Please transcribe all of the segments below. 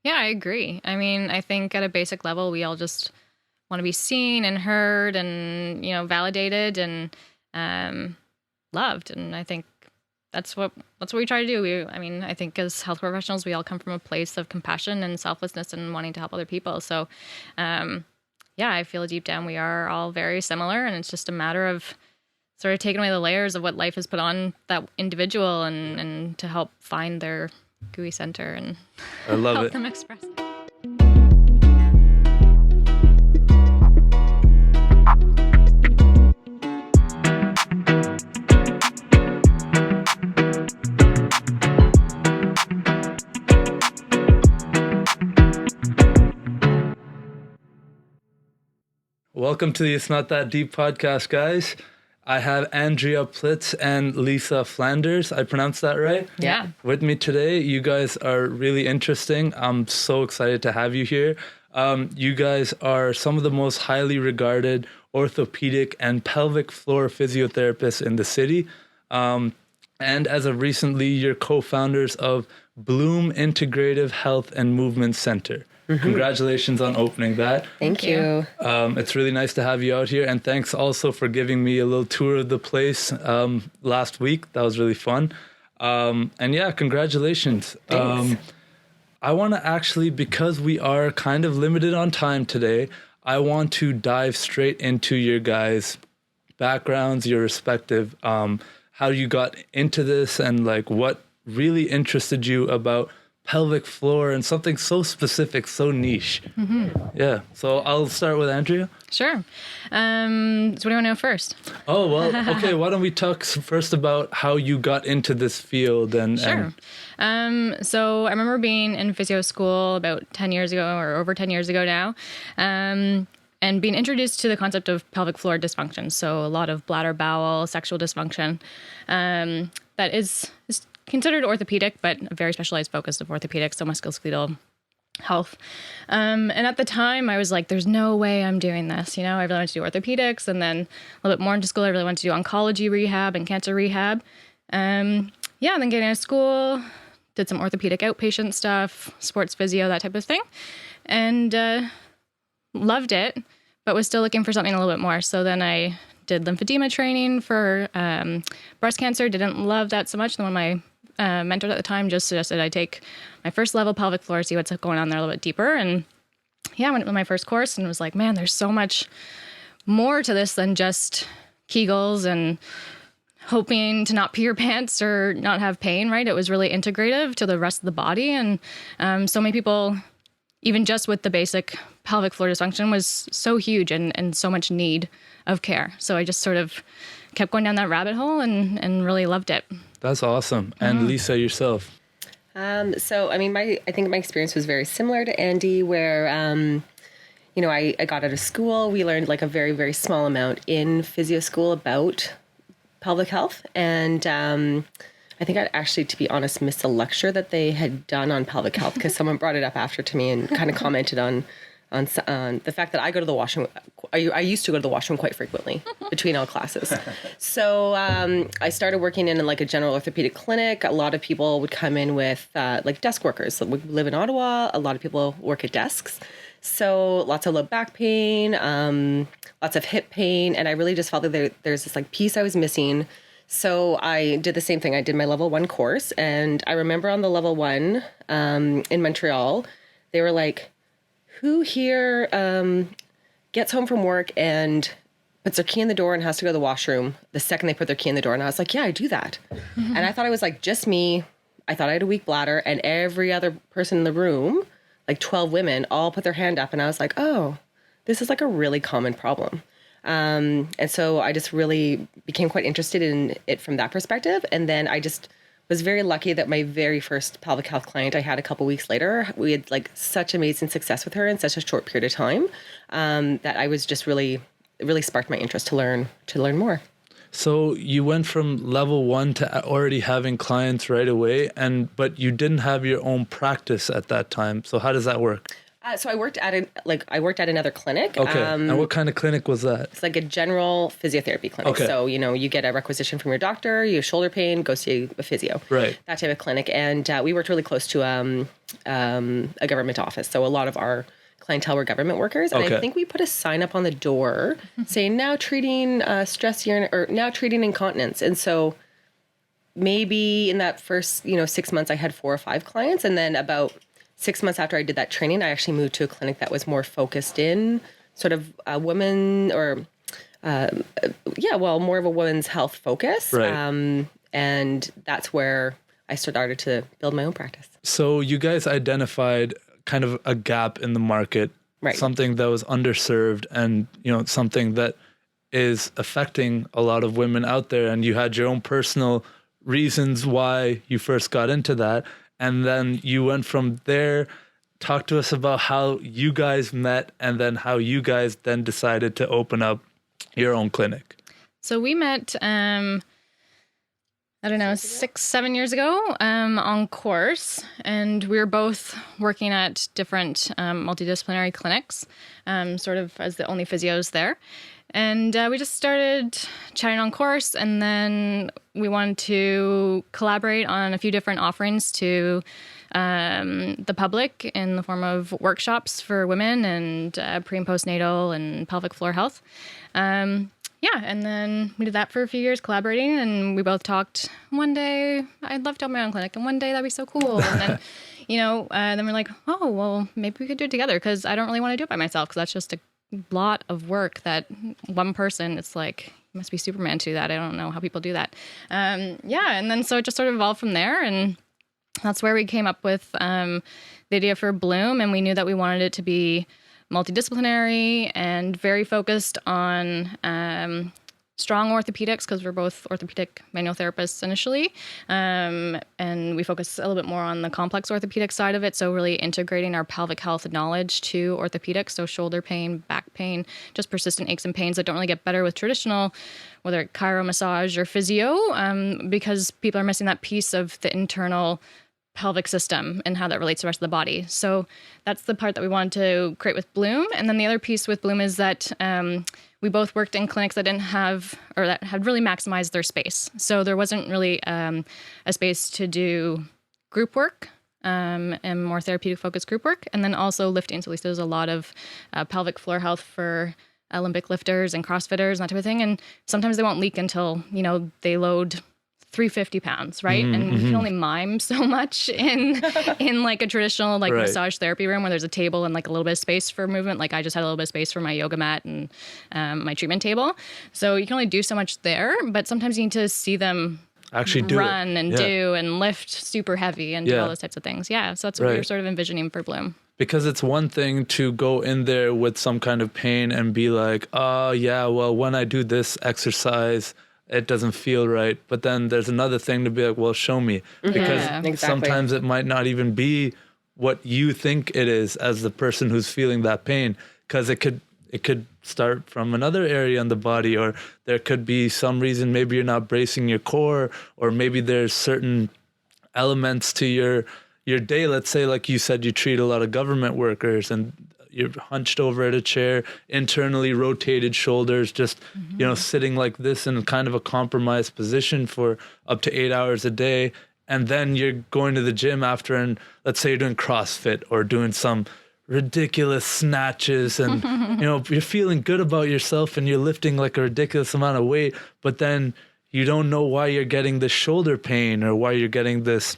Yeah, I agree. I mean, I think at a basic level, we all just want to be seen and heard and, validated and loved. And I think that's what we try to do. I think as health professionals, we all come from a place of compassion and selflessness and wanting to help other people. So, I feel deep down we are all very similar, and it's just a matter of sort of taking away the layers of what life has put on that individual and to help find their gooey center and I love help it. them express it. Welcome to the It's Not That Deep podcast, guys. I have Andrea Plitz and Lisa Flanders. I pronounced that right? Yeah. With me today. You guys are really interesting. I'm so excited to have you here. You guys are some of the most highly regarded orthopedic and pelvic floor physiotherapists in the city. And as of recently, you're co-founders of Bloom Integrative Health and Movement Center. Mm-hmm. Congratulations on opening that. Thank you. It's really nice to have you out here. And thanks also for giving me a little tour of the place last week. That was really fun. Congratulations. Thanks. I want to actually, because we are kind of limited on time today, I want to dive straight into your guys' backgrounds, your respective, how you got into this and like what really interested you about pelvic floor and something so specific, so niche. Mm-hmm. Yeah. So I'll start with Andrea. Sure. So what do you want to know first? Oh, well, okay. Why don't we talk first about how you got into this field? Sure. So I remember being in physio school about 10 years ago or over 10 years ago now, and being introduced to the concept of pelvic floor dysfunction. So a lot of bladder, bowel, sexual dysfunction that is considered orthopedic, but a very specialized focus of orthopedics, so musculoskeletal health. And at the time, I was like, there's no way I'm doing this. I really wanted to do orthopedics, and then a little bit more into school, I really wanted to do oncology rehab and cancer rehab. And then getting out of school, did some orthopedic outpatient stuff, sports physio, that type of thing, and loved it, but was still looking for something a little bit more. So then I did lymphedema training for breast cancer. Didn't love that so much. Then when my mentors at the time just suggested I take my first level pelvic floor, see what's going on there a little bit deeper. And I went with my first course and was like, man, there's so much more to this than just Kegels and hoping to not pee your pants or not have pain, right? It was really integrative to the rest of the body. And so many people, even just with the basic pelvic floor dysfunction, was so huge and so much need of care. So I just sort of kept going down that rabbit hole and really loved it. That's awesome. And Lisa, yourself? I think my experience was very similar to Andy, where, I got out of school. We learned like a very, very small amount in physio school about pelvic health. And I think I'd actually, to be honest, missed a lecture that they had done on pelvic health because someone brought it up after to me and kind of commented on the fact that I go to the washroom. I used to go to the washroom quite frequently between all classes. So I started working in like a general orthopedic clinic. A lot of people would come in with like desk workers. So we live in Ottawa. A lot of people work at desks. So lots of low back pain, lots of hip pain. And I really just felt that there's this like piece I was missing. So I did the same thing. I did my level 1 course. And I remember on the level 1 in Montreal, they were like, who here gets home from work and puts their key in the door and has to go to the washroom the second they put their key in the door? And I was like, yeah, I do that. Mm-hmm. And I thought it was like just me. I thought I had a weak bladder, and every other person in the room, like 12 women, all put their hand up. And I was like, oh, this is like a really common problem. And so I just really became quite interested in it from that perspective. And then I just was very lucky that my very first pelvic health client I had a couple weeks later, we had like such amazing success with her in such a short period of time, that I was just really sparked my interest to learn more. So you went from level 1 to already having clients right away, but you didn't have your own practice at that time. So how does that work? So I worked at another clinic. Okay. And what kind of clinic was that? It's like a general physiotherapy clinic. Okay. So, you get a requisition from your doctor, you have shoulder pain, go see a physio. Right. That type of clinic. And we worked really close to a government office. So a lot of our clientele were government workers. And I think we put a sign up on the door saying now treating stress urine or now treating incontinence. And so maybe in that first, 6 months, I had 4 or 5 clients. And then about 6 months after I did that training, I actually moved to a clinic that was more focused in sort of a woman or, more of a women's health focus. Right. And that's where I started to build my own practice. So you guys identified kind of a gap in the market, right. Something that was underserved and, something that is affecting a lot of women out there. And you had your own personal reasons why you first got into that. And then you went from there. Talk to us about how you guys met and then how you guys then decided to open up your own clinic. So we met, 6-7 years ago on course, and we were both working at different multidisciplinary clinics, sort of as the only physios there. And we just started chatting on course, and then we wanted to collaborate on a few different offerings to the public in the form of workshops for women and pre- and postnatal and pelvic floor health. And then we did that for a few years collaborating, and we both talked one day, I'd love to open my own clinic, and one day that'd be so cool. And then, then we're like, oh, well, maybe we could do it together, because I don't really want to do it by myself, because that's just a lot of work that one person, it's like, you must be Superman to do that. I don't know how people do that. And then so it just sort of evolved from there, and that's where we came up with the idea for Bloom, and we knew that we wanted it to be multidisciplinary and very focused on strong orthopedics, because we're both orthopedic manual therapists initially. And we focus a little bit more on the complex orthopedic side of it. So really integrating our pelvic health knowledge to orthopedics. So shoulder pain, back pain, just persistent aches and pains that don't really get better with traditional, whether chiro massage or physio, because people are missing that piece of the internal pelvic system and how that relates to the rest of the body. So that's the part that we wanted to create with Bloom. And then the other piece with Bloom is that we both worked in clinics that didn't have, or that had really maximized their space. So there wasn't really a space to do group work and more therapeutic focused group work. And then also lifting. So Lisa does a lot of pelvic floor health for Olympic lifters and CrossFitters and that type of thing. And sometimes they won't leak until, they load 350 pounds, right? Mm-hmm. And we can only mime so much in like a traditional right. massage therapy room where there's a table and like a little bit of space for movement. Like I just had a little bit of space for my yoga mat and my treatment table. So you can only do so much there, but sometimes you need to see them actually run and do and lift super heavy and do all those types of things. Yeah. So that's what we're sort of envisioning for Bloom. Because it's one thing to go in there with some kind of pain and be like, oh yeah, well, when I do this exercise, it doesn't feel right. But then there's another thing to be like, well, show me. Because sometimes it might not even be what you think it is as the person who's feeling that pain. Because it could start from another area in the body, or there could be some reason maybe you're not bracing your core, or maybe there's certain elements to your day. Let's say, like you said, you treat a lot of government workers and you're hunched over at a chair, internally rotated shoulders, just, sitting like this in kind of a compromised position for up to 8 hours a day. And then you're going to the gym after, and let's say you're doing CrossFit or doing some ridiculous snatches and, you're feeling good about yourself and you're lifting like a ridiculous amount of weight, but then you don't know why you're getting this shoulder pain or why you're getting this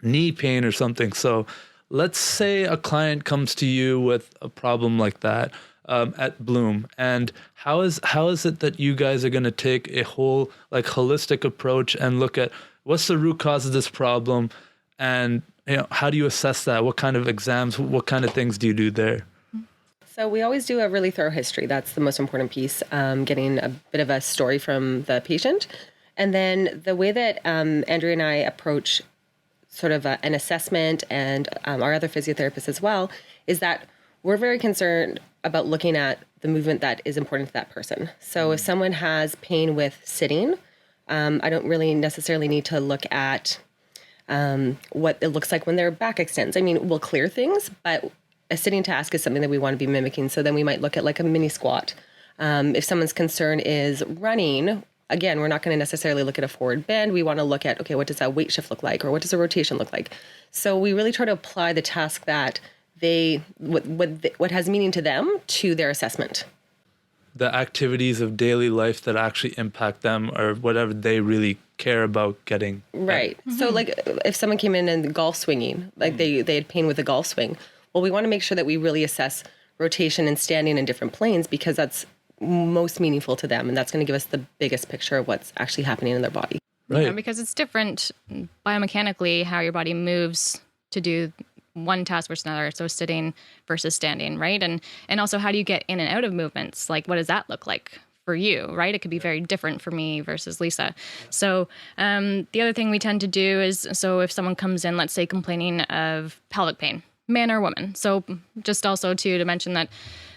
knee pain or something. So let's say a client comes to you with a problem like that at Bloom, and how is it that you guys are going to take a whole holistic approach and look at what's the root cause of this problem, and how do you assess that? What kind of exams, what kind of things do you do there? So we always do a really thorough history. That's the most important piece, getting a bit of a story from the patient. And then the way that Andrea and I approach sort of an assessment, and our other physiotherapists as well, is that we're very concerned about looking at the movement that is important to that person. So if someone has pain with sitting, I don't really necessarily need to look at what it looks like when their back extends. I mean, we'll clear things, but a sitting task is something that we want to be mimicking. So then we might look at like a mini squat. If someone's concern is running, again, we're not going to necessarily look at a forward bend. We want to look at, okay, what does that weight shift look like? Or what does a rotation look like? So we really try to apply the task that what has meaning to them to their assessment. The activities of daily life that actually impact them or whatever they really care about getting. Right. So like if someone came in and golf swinging, like they had pain with a golf swing, well, we want to make sure that we really assess rotation and standing in different planes because that's most meaningful to them. And that's going to give us the biggest picture of what's actually happening in their body. Right. Yeah, because it's different biomechanically how your body moves to do one task versus another. So sitting versus standing, right? And also how do you get in and out of movements? Like what does that look like for you, right? It could be very different for me versus Lisa. So the other thing we tend to do is, so if someone comes in, let's say complaining of pelvic pain, man or woman. So just also to mention that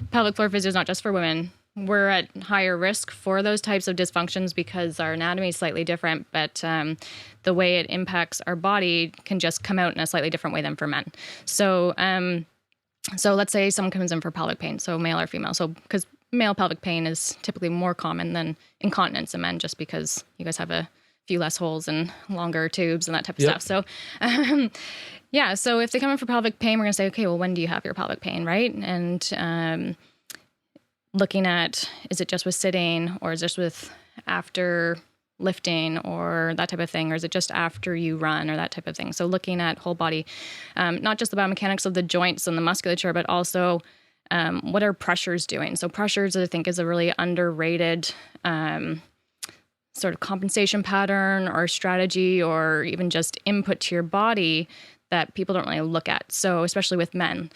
pelvic floor physio is not just for women. We're at higher risk for those types of dysfunctions because our anatomy is slightly different, but the way it impacts our body can just come out in a slightly different way than for men. So let's say someone comes in for pelvic pain, so male or female. So because male pelvic pain is typically more common than incontinence in men, just because you guys have a few less holes and longer tubes and that type of stuff. So yeah, so if they come in for pelvic pain, we're going to say, okay, well, when do you have your pelvic pain, right? And looking at, is it just with sitting or is this with after lifting or that type of thing, or is it just after you run or that type of thing? So looking at whole body, not just the biomechanics of the joints and the musculature, but also what are pressures doing? So pressures, I think, is a really underrated sort of compensation pattern or strategy or even just input to your body that people don't really look at. So especially with men,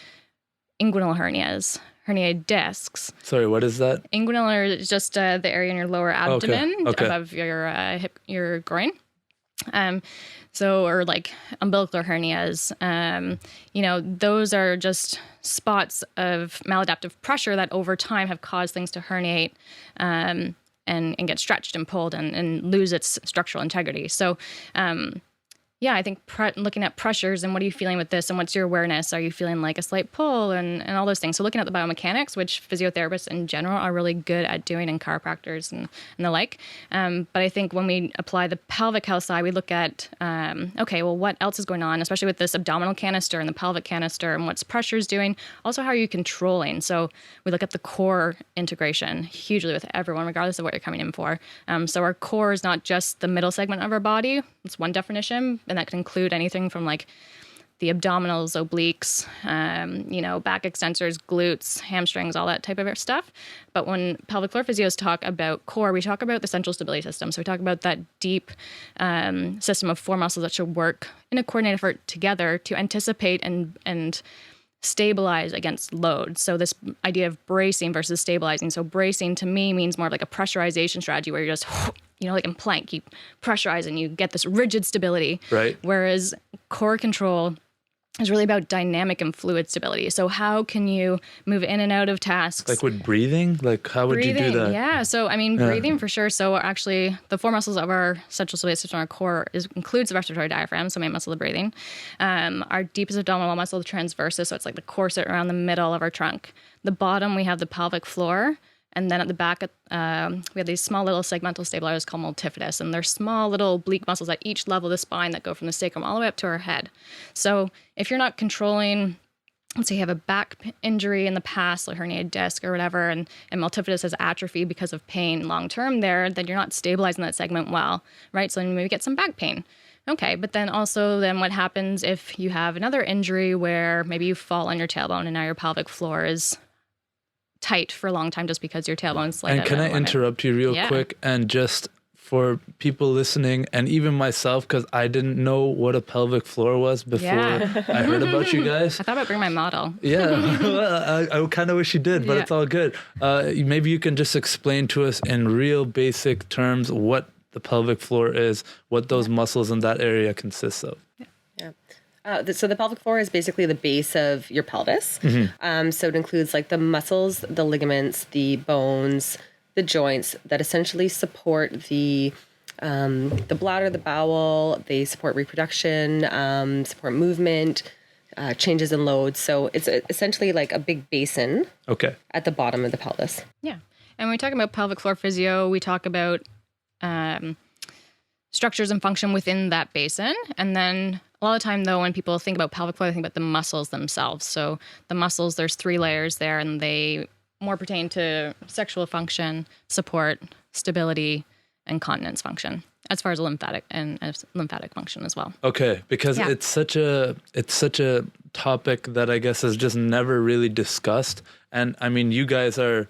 inguinal hernias, herniated discs. Sorry, what is that? Inguinal is just the area in your lower abdomen Okay. above your hip, your groin. So, or like umbilical hernias, those are just spots of maladaptive pressure that over time have caused things to herniate and get stretched and pulled and lose its structural integrity. So, yeah, I think looking at pressures and what are you feeling with this and what's your awareness? Are you feeling like a slight pull and all those things? So looking at the biomechanics, which physiotherapists in general are really good at doing and chiropractors and the like. But I think when we apply the pelvic health side, we look at, okay, well, what else is going on, especially with this abdominal canister and the pelvic canister and what's pressures doing? Also, how are you controlling? So we look at the core integration hugely with everyone, regardless of what you're coming in for. So our core is not just the middle segment of our body. It's one definition. And that can include anything from like the abdominals, obliques, back extensors, glutes, hamstrings, all that type of stuff. But when pelvic floor physios talk about core, we talk about the central stability system. So we talk about that deep system of four muscles that should work in a coordinated effort together to anticipate and stabilize against load. So this idea of bracing versus stabilizing. So bracing to me means more of like a pressurization strategy where you're just, like in plank, you pressurize and you get this rigid stability. Right. Whereas core control is really about dynamic and fluid stability. So how can you move in and out of tasks? Like with breathing? Like how would you do that? Yeah. So, breathing for sure. So actually the four muscles of our central stability system, our core, includes the respiratory diaphragm, so main muscle of breathing. Our deepest abdominal muscle, the transversus, so it's like the corset around the middle of our trunk. The bottom, we have the pelvic floor. And then at the back, we have these small little segmental stabilizers called multifidus. And they're small little oblique muscles at each level of the spine that go from the sacrum all the way up to our head. So if you're not controlling, let's say you have a back injury in the past, like herniated disc or whatever, and multifidus has atrophy because of pain long-term there, then you're not stabilizing that segment well, right? So then you maybe get some back pain. Okay, but then what happens if you have another injury where maybe you fall on your tailbone and now your pelvic floor is tight for a long time just because your tailbone's like. And can I interrupt you real quick and just for people listening and even myself, because I didn't know what a pelvic floor was before I heard about you guys. I thought I'd bring my model. Yeah, well, I kind of wish you did, but it's all good. Maybe you can just explain to us in real basic terms what the pelvic floor is, what those muscles in that area consist of. So the pelvic floor is basically the base of your pelvis. Mm-hmm. So it includes like the muscles, the ligaments, the bones, the joints that essentially support the bladder, the bowel. They support reproduction, support movement, changes in load. So it's essentially like a big basin Okay. at the bottom of the pelvis. Yeah. And when we talk about pelvic floor physio, we talk about structures and function within that basin. And then a lot of the time, though, when people think about pelvic floor, they think about the muscles themselves. So the muscles, there's 3 layers there, and they more pertain to sexual function, support, stability, and continence function, as far as lymphatic function as well. Okay, because it's such a topic that I guess is just never really discussed. And I mean, you guys are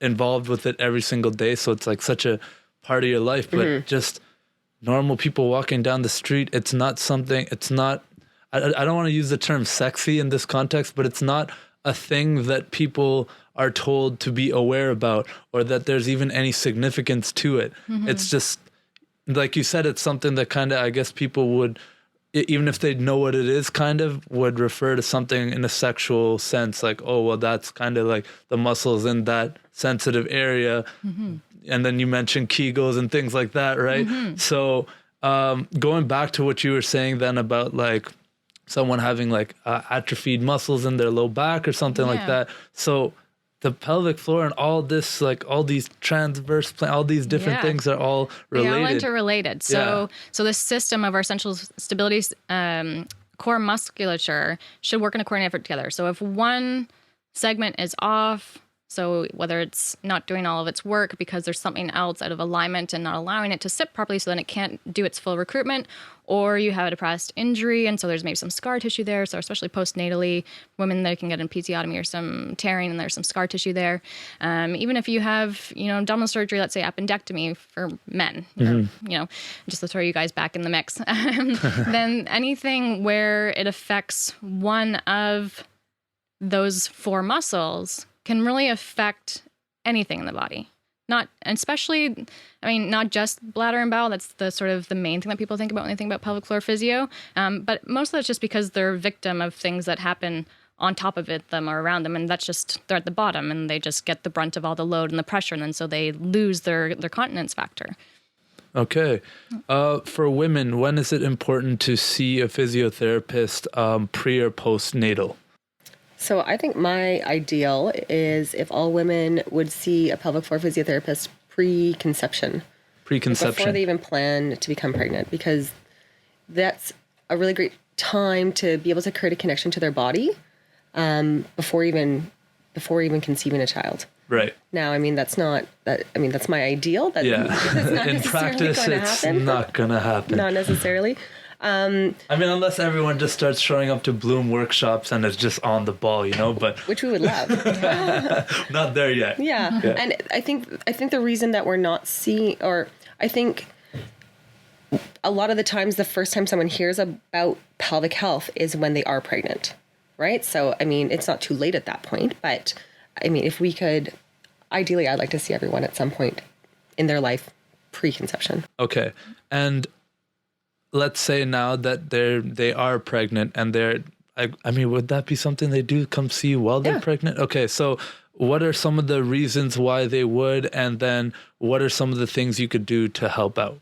involved with it every single day, so it's like such a part of your life, but just normal people walking down the street, it's not something, I don't want to use the term sexy in this context, but it's not a thing that people are told to be aware about, or that there's even any significance to it. It's just, like you said, it's something that kind of, I guess people would, even if they know what it is, kind of would refer to something in a sexual sense, like, oh, well, that's kind of like the muscles in that sensitive area. And then you mentioned Kegels and things like that, right? So going back to what you were saying then about like someone having like atrophied muscles in their low back or something like that. So the pelvic floor and all this, like all these transverse, all these different things are all related. They all interrelated. So the system of our central stability core musculature should work in a coordinated effort together. So if one segment is off, so whether it's not doing all of its work because there's something else out of alignment and not allowing it to sit properly, so then it can't do its full recruitment, or you have a depressed injury and so there's maybe some scar tissue there. So especially post-natally, women that can get an episiotomy or some tearing and there's some scar tissue there. Even if you have, abdominal surgery, let's say appendectomy for men, or, just to throw you guys back in the mix, then anything where it affects one of those 4 muscles can really affect anything in the body. Not just bladder and bowel. That's the sort of the main thing that people think about when they think about pelvic floor physio. But most of that's just because they're a victim of things that happen on top of them or around them. And that's just, they're at the bottom and they just get the brunt of all the load and the pressure. And then so they lose their continence factor. Okay. For women, when is it important to see a physiotherapist pre or post-natal? So I think my ideal is if all women would see a pelvic floor physiotherapist pre-conception. Before they even plan to become pregnant, because that's a really great time to be able to create a connection to their body before even conceiving a child. Right. Now, that's not that. That's my ideal. That it's not in practice, it's not going to happen. Not necessarily. Unless everyone just starts showing up to Bloom workshops and it's just on the ball, but which we would love. Not there yet. Yeah. And I think the reason that we're not seeing, or I think a lot of the times the first time someone hears about pelvic health is when they are pregnant, right? So it's not too late at that point, but if we could, ideally, I'd like to see everyone at some point in their life pre-conception. Okay. And let's say now that they are pregnant and would that be something they do come see you while they're pregnant? Okay, so what are some of the reasons why they would, and then what are some of the things you could do to help out?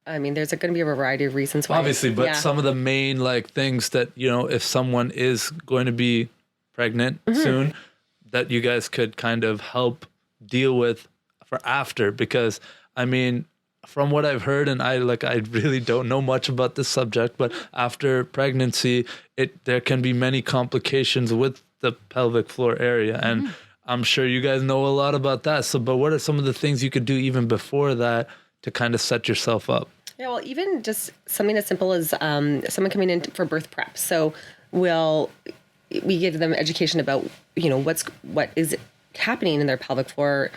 There's going to be a variety of reasons why. Obviously, but some of the main things that, if someone is going to be pregnant soon, that you guys could kind of help deal with for after, because from what I've heard, and I really don't know much about this subject, but after pregnancy, there can be many complications with the pelvic floor area, and I'm sure you guys know a lot about that. So, but what are some of the things you could do even before that to kind of set yourself up? Yeah, well, even just something as simple as someone coming in for birth prep. So we give them education about what is happening in their pelvic floor,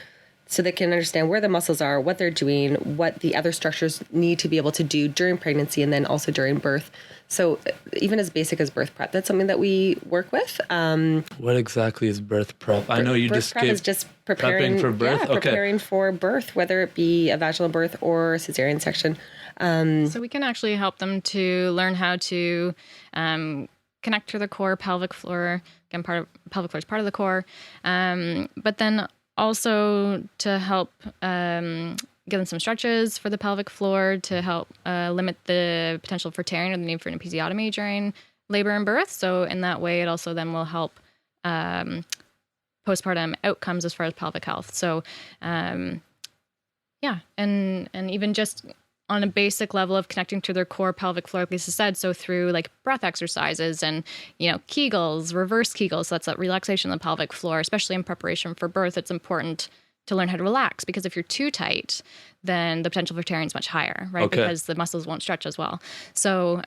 so they can understand where the muscles are, what they're doing, what the other structures need to be able to do during pregnancy and then also during birth. So even as basic as birth prep, that's something that we work with. What exactly is birth prep? I know you birth prep is just preparing for birth. Yeah, preparing for birth, whether it be a vaginal birth or a cesarean section. So we can actually help them to learn how to connect to the core, pelvic floor. Again, pelvic floor is part of the core, but then also to help give them some stretches for the pelvic floor to help limit the potential for tearing or the need for an episiotomy during labor and birth. So in that way, it also then will help postpartum outcomes as far as pelvic health. So yeah, and even just on a basic level of connecting to their core pelvic floor, like Lisa said, so through like breath exercises and, Kegels, reverse Kegels, so that's that relaxation of the pelvic floor, especially in preparation for birth. It's important to learn how to relax, because if you're too tight, then the potential for tearing is much higher, right? Okay. Because the muscles won't stretch as well. So,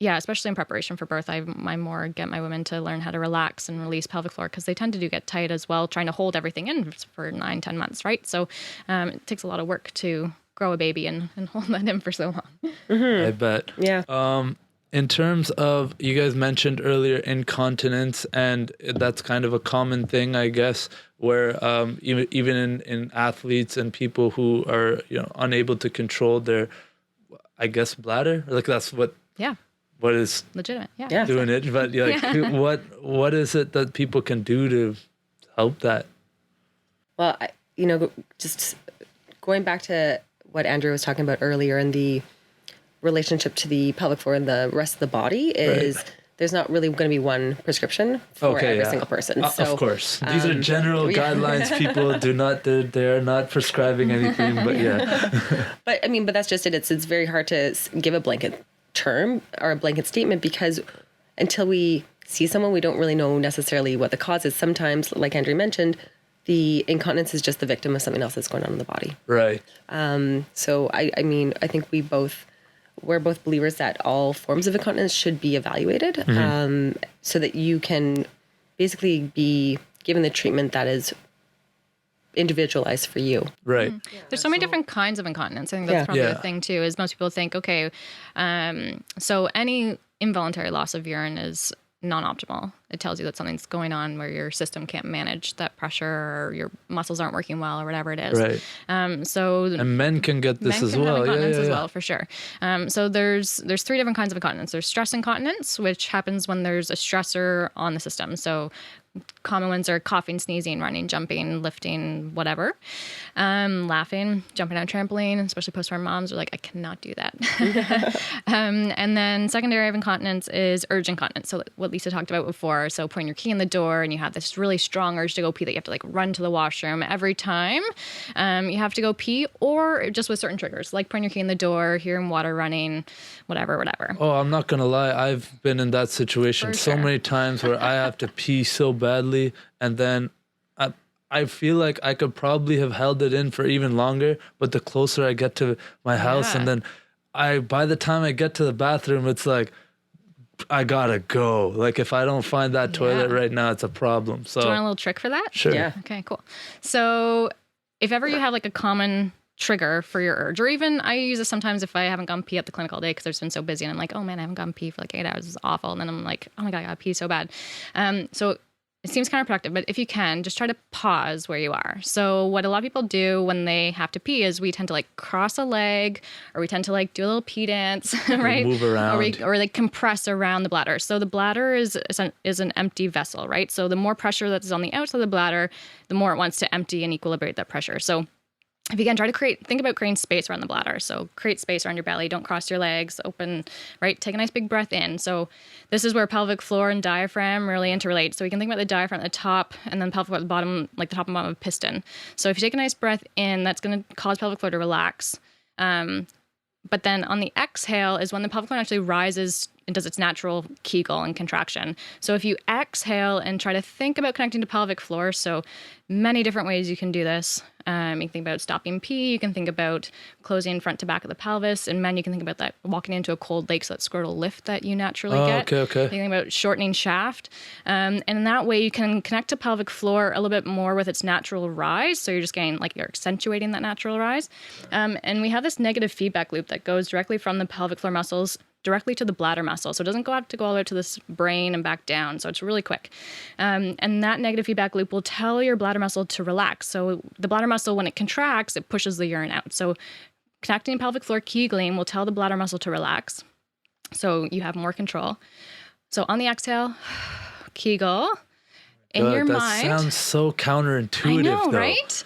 yeah, especially in preparation for birth, I more get my women to learn how to relax and release pelvic floor, because they tend to get tight as well, trying to hold everything in for 9-10 months, right? So it takes a lot of work to grow a baby and hold that in for so long. Mm-hmm. I bet. Yeah. In terms of, you guys mentioned earlier incontinence, and that's kind of a common thing, I guess, where even in athletes and people who are unable to control their, I guess, bladder, like that's what is legitimate, yeah, doing it. But what is it that people can do to help that? Well, just going back to what Andrew was talking about earlier, and the relationship to the pelvic floor and the rest of the body is there's not really going to be one prescription for every single person. So, of course, these are general guidelines. People do not, they're not prescribing anything, but yeah. But that's just it. It's very hard to give a blanket term or a blanket statement, because until we see someone, we don't really know necessarily what the cause is. Sometimes, like Andrew mentioned, the incontinence is just the victim of something else that's going on in the body. Right. So I think we're both believers that all forms of incontinence should be evaluated, so that you can basically be given the treatment that is individualized for you. Right. There's so many different kinds of incontinence. I think that's probably the thing too, is most people think, okay, so any involuntary loss of urine is non-optimal. It tells you that something's going on where your system can't manage that pressure, or your muscles aren't working well, or whatever it is. Right. And men can get this as well. Have incontinence as well, for sure. So there's 3 different kinds of incontinence. There's stress incontinence, which happens when there's a stressor on the system. So common ones are coughing, sneezing, running, jumping, lifting, whatever. Laughing, jumping on a trampoline, especially postpartum moms are like, I cannot do that. And then secondary of incontinence is urge incontinence. So what Lisa talked about before. So putting your key in the door and you have this really strong urge to go pee that you have to like run to the washroom every time you have to go pee, or just with certain triggers, like putting your key in the door, hearing water running, whatever. Oh, I'm not going to lie. I've been in that situation so many times where I have to pee so badly, and then I feel like I could probably have held it in for even longer, but the closer I get to my house, and then by the time I get to the bathroom, it's like, I gotta go. Like, if I don't find that toilet right now, it's a problem. So, do you want a little trick for that? Sure. Yeah. Okay, cool. So if ever you have like a common trigger for your urge, or even I use this sometimes if I haven't gone pee at the clinic all day because I've been so busy, and I'm like, oh man, I haven't gone pee for like 8 hours. This is awful. And then I'm like, oh my God, I gotta pee so bad. So it seems counterproductive, but if you can, just try to pause where you are. So what a lot of people do when they have to pee is we tend to like cross a leg, or we tend to like do a little pee dance, right? Move around. Or like compress around the bladder. So the bladder is an empty vessel, right? So the more pressure that's on the outside of the bladder, the more it wants to empty and equilibrate that pressure. So if you can, try to think about creating space around the bladder. So create space around your belly. Don't cross your legs. Open, right? Take a nice big breath in. So this is where pelvic floor and diaphragm really interrelate. So we can think about the diaphragm at the top, and then pelvic floor at the bottom, like the top and bottom of a piston. So if you take a nice breath in, that's going to cause pelvic floor to relax. But then on the exhale is when the pelvic floor actually rises and does its natural Kegel and contraction. So if you exhale and try to think about connecting to pelvic floor, so many different ways you can do this. You can think about stopping pee. You can think about closing front to back of the pelvis. And men, you can think about that walking into a cold lake, so that scrotal lift that you naturally get. Okay. You can think about shortening shaft. And in that way, you can connect to pelvic floor a little bit more with its natural rise. So you're just getting, like, you're accentuating that natural rise. And we have this negative feedback loop that goes directly from the pelvic floor muscles directly to the bladder muscle. So it doesn't have to go all the way to this brain and back down. So it's really quick. And that negative feedback loop will tell your bladder muscle to relax. So the bladder muscle, when it contracts, it pushes the urine out. So connecting pelvic floor Kegling will tell the bladder muscle to relax. So you have more control. So on the exhale, Kegel. In your mind. That sounds so counterintuitive, I know, though. Right?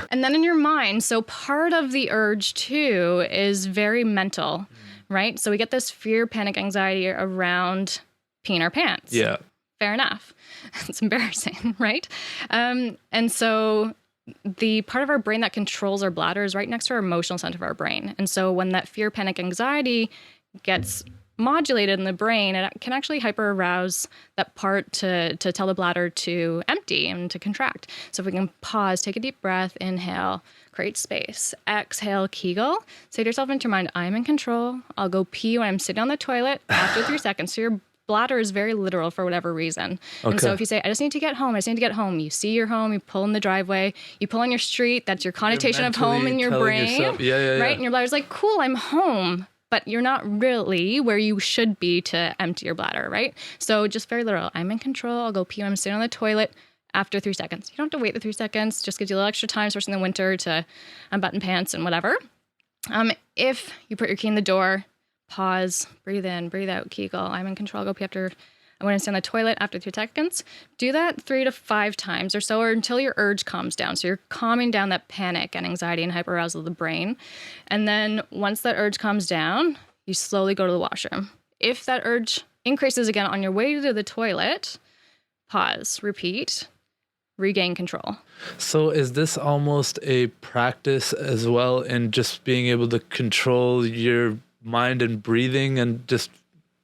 And then in your mind, so part of the urge too is very mental, right? So we get this fear, panic, anxiety around peeing our pants. Yeah. Fair enough. It's embarrassing, right? And so the part of our brain that controls our bladder is right next to our emotional center of our brain. And so when that fear, panic, anxiety gets modulated in the brain, it can actually hyper arouse that part to tell the bladder to empty and to contract. So if we can pause, take a deep breath, inhale, create space, exhale, Kegel, say to yourself into your mind, I'm in control. I'll go pee when I'm sitting on the toilet after 3 seconds. So your bladder is very literal for whatever reason. Okay. And so if you say, I just need to get home, you see your home, you pull in the driveway, you pull on your street, that's your connotation of home in your brain. Right? And your bladder's like, cool, I'm home. But you're not really where you should be to empty your bladder, right? So just very literal. I'm in control. I'll go pee when I'm sitting on the toilet after 3 seconds. You don't have to wait the 3 seconds. Just gives you a little extra time, especially in the winter, to unbutton pants and whatever. If you put your key in the door, pause, breathe in, breathe out, Kegel. I'm in control. I'll go pee when I stand on the toilet after 3 seconds. Do that 3 to 5 times or so, or until your urge calms down. So you're calming down that panic and anxiety and hyperarousal of the brain. And then once that urge calms down, you slowly go to the washroom. If that urge increases again on your way to the toilet, pause, repeat, regain control. So is this almost a practice as well in just being able to control your mind and breathing, and just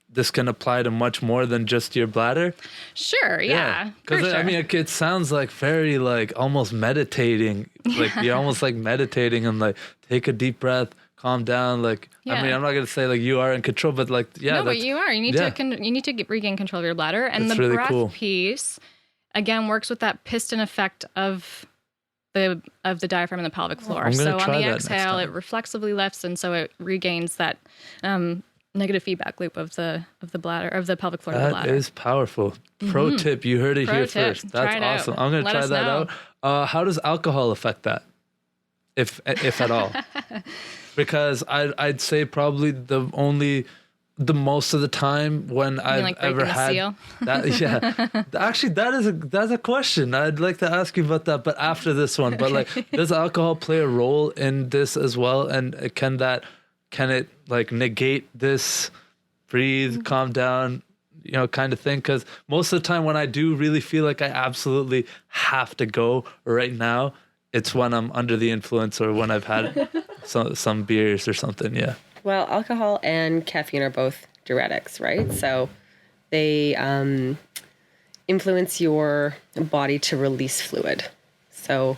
this can apply to much more than just your bladder? Sure, yeah. Because sure. I mean, it sounds like very like almost meditating. Like you're almost like meditating and like take a deep breath, calm down. Like I mean, I'm not gonna say like you are in control, but like no, but you are. You need to regain control of your bladder, and that's the really breath piece again works with that piston effect of the diaphragm and the pelvic floor. So on the exhale, it reflexively lifts, and so it regains that negative feedback loop of the bladder, of the pelvic floor of the bladder. That is powerful. Pro tip, you heard it here first. That's awesome. I'm going to try that out. How does alcohol affect that, if at all? Because I'd say probably the most of the time when I've ever had seal? That, actually that's a question. I'd like to ask you about that, but after this one. But like, does alcohol play a role in this as well? And can it like negate this breathe, calm down, kind of thing? Because most of the time when I do really feel like I absolutely have to go right now, it's when I'm under the influence or when I've had some beers or something. Yeah. Well, alcohol and caffeine are both diuretics, right? So they influence your body to release fluid. So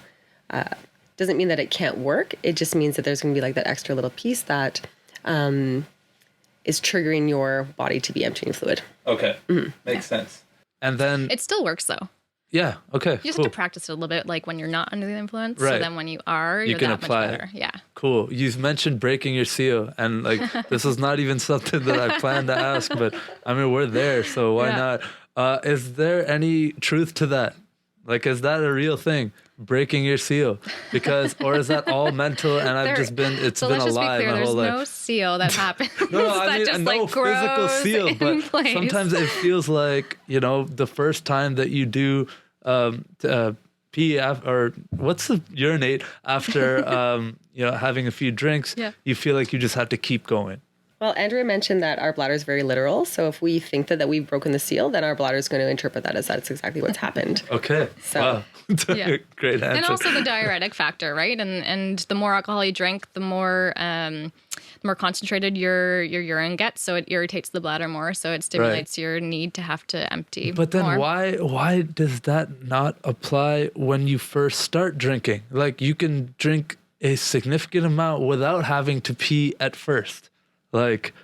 doesn't mean that it can't work. It just means that there's going to be like that extra little piece that is triggering your body to be emptying fluid. Okay. Mm-hmm. Makes sense. And then it still works though. Yeah. Okay. You just have to practice it a little bit, like when you're not under the influence. Right. So then when you are, you're can that apply much better. Yeah. Cool. You've mentioned breaking your seal, and like this is not even something that I planned to ask, but I mean we're there, so why not? Is there any truth to that? Like, is that a real thing? Breaking your seal, or is that all mental? And it's been a lie my whole life. There's no seal that happens. No, I mean no physical seal, but sometimes it feels like the first time that you do pee or urinate after having a few drinks, you feel like you just have to keep going. Well, Andrea mentioned that our bladder is very literal. So if we think that we've broken the seal, then our bladder is going to interpret that as that's exactly what's happened. Okay. So, wow. Great answer. And also the diuretic factor, right? And the more alcohol you drink, the more concentrated your urine gets. So it irritates the bladder more. So it stimulates your need to have to empty. But then more. why does that not apply when you first start drinking? Like you can drink a significant amount without having to pee at first. Like,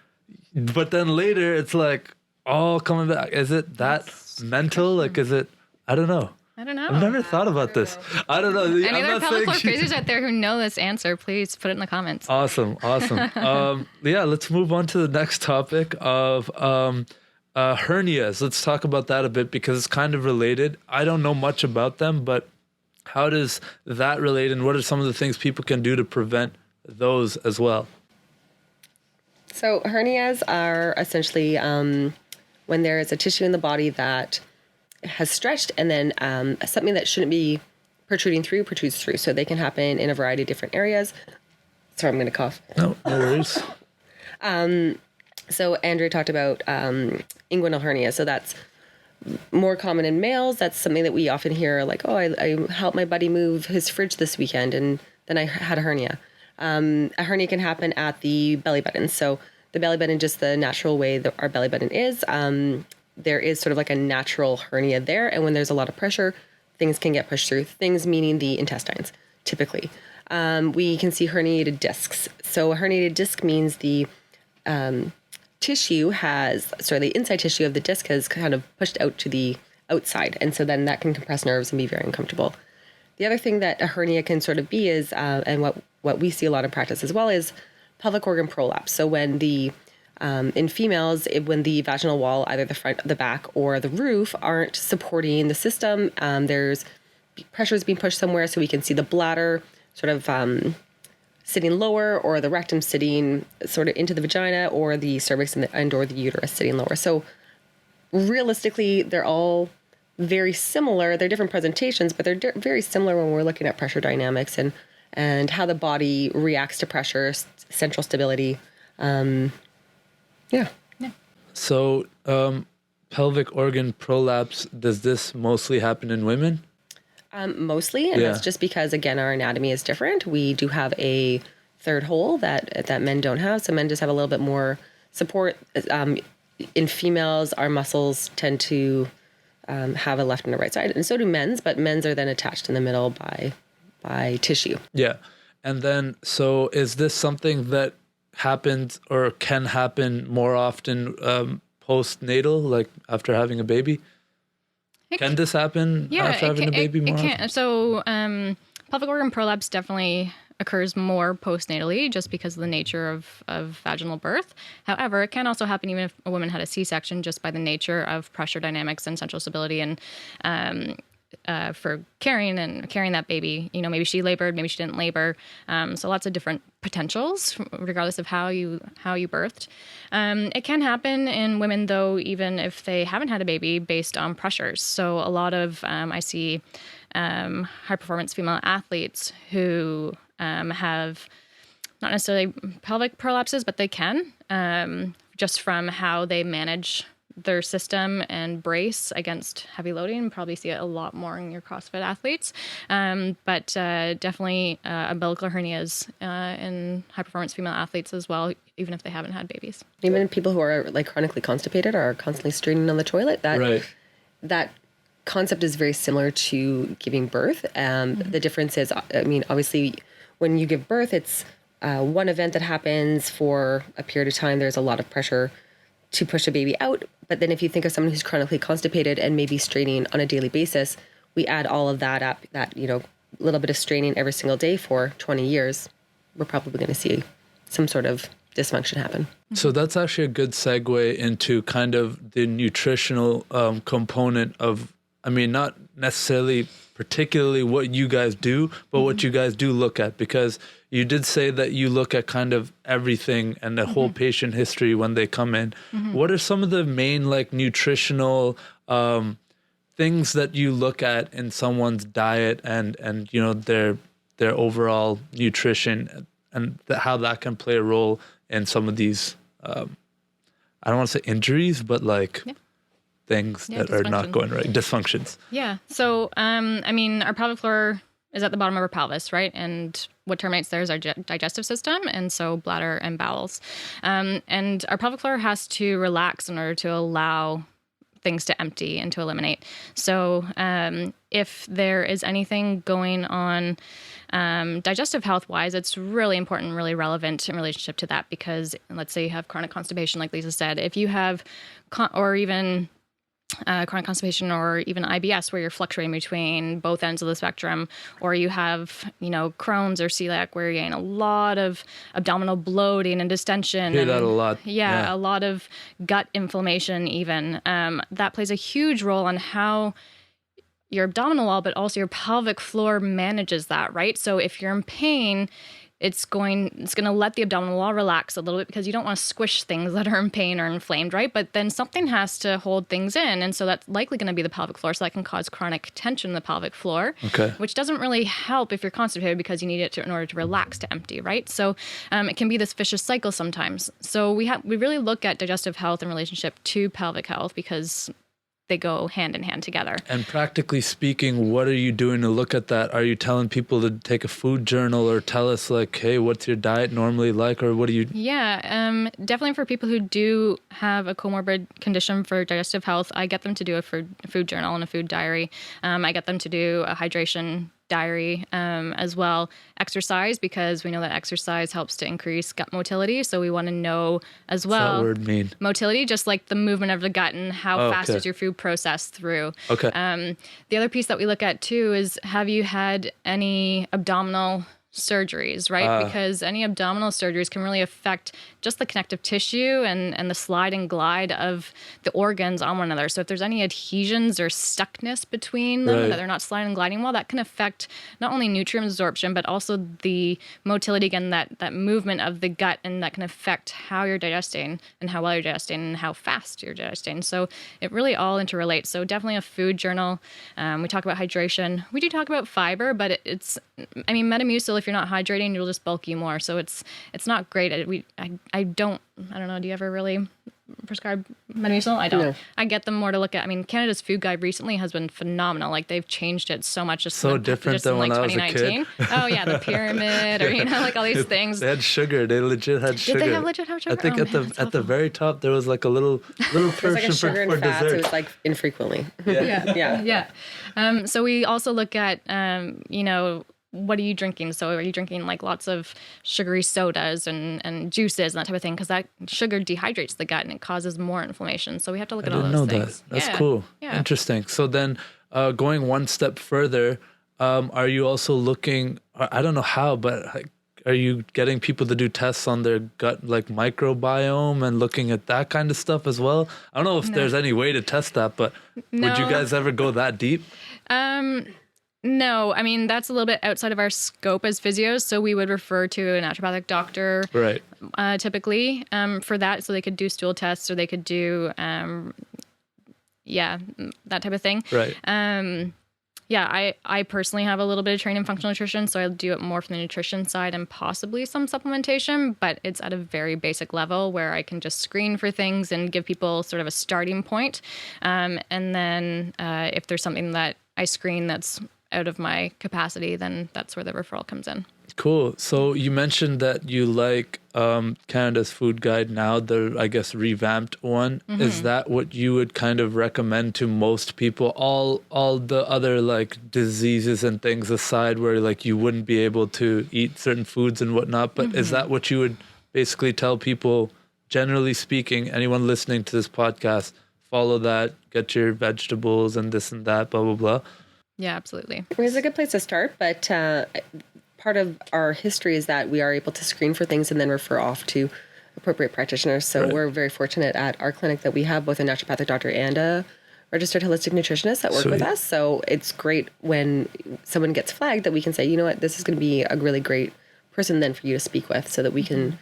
but then later it's like all coming back. Is it that mental? Like, is it? I don't know. I've never thought about this. I don't know. Any other pelvic floor physicists out there who know this answer, please put it in the comments. Awesome. Let's move on to the next topic of hernias. Let's talk about that a bit because it's kind of related. I don't know much about them, but how does that relate, and what are some of the things people can do to prevent those as well? So hernias are essentially when there is a tissue in the body that has stretched and then something that shouldn't be protrudes through. So they can happen in a variety of different areas. Sorry, I'm going to cough. No worries. So Andrea talked about inguinal hernia. So that's more common in males. That's something that we often hear, like, oh, I helped my buddy move his fridge this weekend, and then I had a hernia. A hernia can happen at the belly button. So the belly button, just the natural way that our belly button is, there is sort of like a natural hernia there. And when there's a lot of pressure, things can get pushed through. Things meaning the intestines, typically. We can see herniated discs. So a herniated disc means the tissue the inside tissue of the disc has kind of pushed out to the outside. And so then that can compress nerves and be very uncomfortable. The other thing that a hernia can sort of be is, and what we see a lot in practice as well, is pelvic organ prolapse. So when in females, when the vaginal wall, either the front, the back, or the roof aren't supporting the system, there's pressure is being pushed somewhere, so we can see the bladder sort of sitting lower, or the rectum sitting sort of into the vagina, or the cervix and/or the uterus sitting lower. So realistically, they're all very similar. They're different presentations, but they're very similar when we're looking at pressure dynamics and how the body reacts to pressure, central stability. Yeah. So pelvic organ prolapse, does this mostly happen in women? Mostly, and that's just because, again, our anatomy is different. We do have a third hole that men don't have, so men just have a little bit more support. In females, our muscles tend to have a left and a right side, and so do men's, but men's are then attached in the middle by tissue. Yeah. And then, so is this something that happens or can happen more often post-natal, like after having a baby? Can this happen after having a baby more often? So pelvic organ prolapse definitely occurs more postnatally just because of the nature of vaginal birth. However, it can also happen even if a woman had a C-section, just by the nature of pressure dynamics and central stability and for carrying that baby. You know, maybe she labored, maybe she didn't labor. So lots of different potentials regardless of how you birthed. It can happen in women, though, even if they haven't had a baby, based on pressures. So a lot of I see high performance female athletes who have not necessarily pelvic prolapses, but they can, just from how they manage their system and brace against heavy loading. Probably see it a lot more in your CrossFit athletes. But definitely umbilical hernias in high performance female athletes as well, even if they haven't had babies. Even people who are like chronically constipated or are constantly straining on the toilet, that concept is very similar to giving birth. The difference is, I mean, obviously when you give birth, it's one event that happens for a period of time. There's a lot of pressure to push a baby out. But then if you think of someone who's chronically constipated and maybe straining on a daily basis, we add all of that up, that, you know, little bit of straining every single day for 20 years, we're probably going to see some sort of dysfunction happen. So that's actually a good segue into kind of the nutritional component of, I mean, not necessarily particularly what you guys do, but what you guys do look at, because you did say that you look at kind of everything and the whole patient history when they come in. What are some of the main like nutritional things that you look at in someone's diet and you know their overall nutrition and how that can play a role in some of these I don't want to say injuries, but like things that are not going right, dysfunctions. Yeah. So, I mean, our pelvic floor is at the bottom of our pelvis, right? And what terminates there is our digestive system, and so bladder and bowels. And our pelvic floor has to relax in order to allow things to empty and to eliminate. So if there is anything going on digestive health-wise, it's really important, really relevant in relationship to that, because let's say you have chronic constipation, like Lisa said. If you have, or even chronic constipation or even IBS, where you're fluctuating between both ends of the spectrum, or you have, you know, Crohn's or celiac, where you're getting a lot of abdominal bloating and distension. Hear that a lot. Yeah, a lot of gut inflammation even. That plays a huge role on how your abdominal wall, but also your pelvic floor manages that, right? So if you're in pain, it's going to let the abdominal wall relax a little bit because you don't want to squish things that are in pain or inflamed, right? But then something has to hold things in. And so that's likely going to be the pelvic floor. So that can cause chronic tension in the pelvic floor, which doesn't really help if you're constipated because you need it in order to relax, to empty, right? So it can be this vicious cycle sometimes. So we really look at digestive health in relationship to pelvic health because they go hand in hand together. And practically speaking, what are you doing to look at that? Are you telling people to take a food journal or tell us like, hey, what's your diet normally like? Or what do you... Yeah, definitely for people who do have a comorbid condition for digestive health, I get them to do a food journal and a food diary. I get them to do a hydration diary as well. Exercise, because we know that exercise helps to increase gut motility. So we want to know as well. What's that word mean? Motility, just like the movement of the gut and how fast is your food processed through. Okay. The other piece that we look at too is, have you had any abdominal surgeries, right? Because any abdominal surgeries can really affect just the connective tissue and the slide and glide of the organs on one another. So if there's any adhesions or stuckness between them that they're not sliding and gliding well, that can affect not only nutrient absorption, but also the motility, again, that movement of the gut, and that can affect how you're digesting and how well you're digesting and how fast you're digesting. So it really all interrelates. So definitely a food journal. We talk about hydration. We do talk about fiber, but Metamucil, if you're not hydrating, you'll just bulk you more. So it's not great. I don't know. Do you ever really prescribe Metamucil? I don't. No. I get them more to look at. Canada's food guide recently has been phenomenal. Like, they've changed it so much. Different than when I was a kid. Oh yeah, the pyramid, or like all these things. They had sugar. They legit had sugar. Did they have sugar? I think at the very top there was like a little portion like sugar and for fat, dessert. so it's like infrequently. Yeah. So we also look at what are you drinking? So are you drinking like lots of sugary sodas and juices and that type of thing? Because that sugar dehydrates the gut and it causes more inflammation. So we have to look at all those things. That's cool. Yeah. Interesting. So then going one step further, are you also looking, I don't know how, but are you getting people to do tests on their gut, like microbiome, and looking at that kind of stuff as well? I don't know if there's any way to test that, but would you guys ever go that deep? No, that's a little bit outside of our scope as physios. So we would refer to a naturopathic doctor, right? Typically, for that, so they could do stool tests or they could do, that type of thing. Right. I personally have a little bit of training in functional nutrition, so I do it more from the nutrition side and possibly some supplementation, but it's at a very basic level where I can just screen for things and give people sort of a starting point. And then if there's something that I screen that's out of my capacity, then that's where the referral comes in. Cool. So you mentioned that you like Canada's Food Guide now, the, I guess, revamped one. Mm-hmm. Is that what you would kind of recommend to most people? All the other like diseases and things aside, where like you wouldn't be able to eat certain foods and whatnot, but is that what you would basically tell people, generally speaking, anyone listening to this podcast, follow that, get your vegetables and this and that, blah, blah, blah? Yeah, absolutely. It's a good place to start, but part of our history is that we are able to screen for things and then refer off to appropriate practitioners. So we're very fortunate at our clinic that we have both a naturopathic doctor and a registered holistic nutritionist that work with us. So it's great when someone gets flagged that we can say, you know what, this is going to be a really great person then for you to speak with, so that we can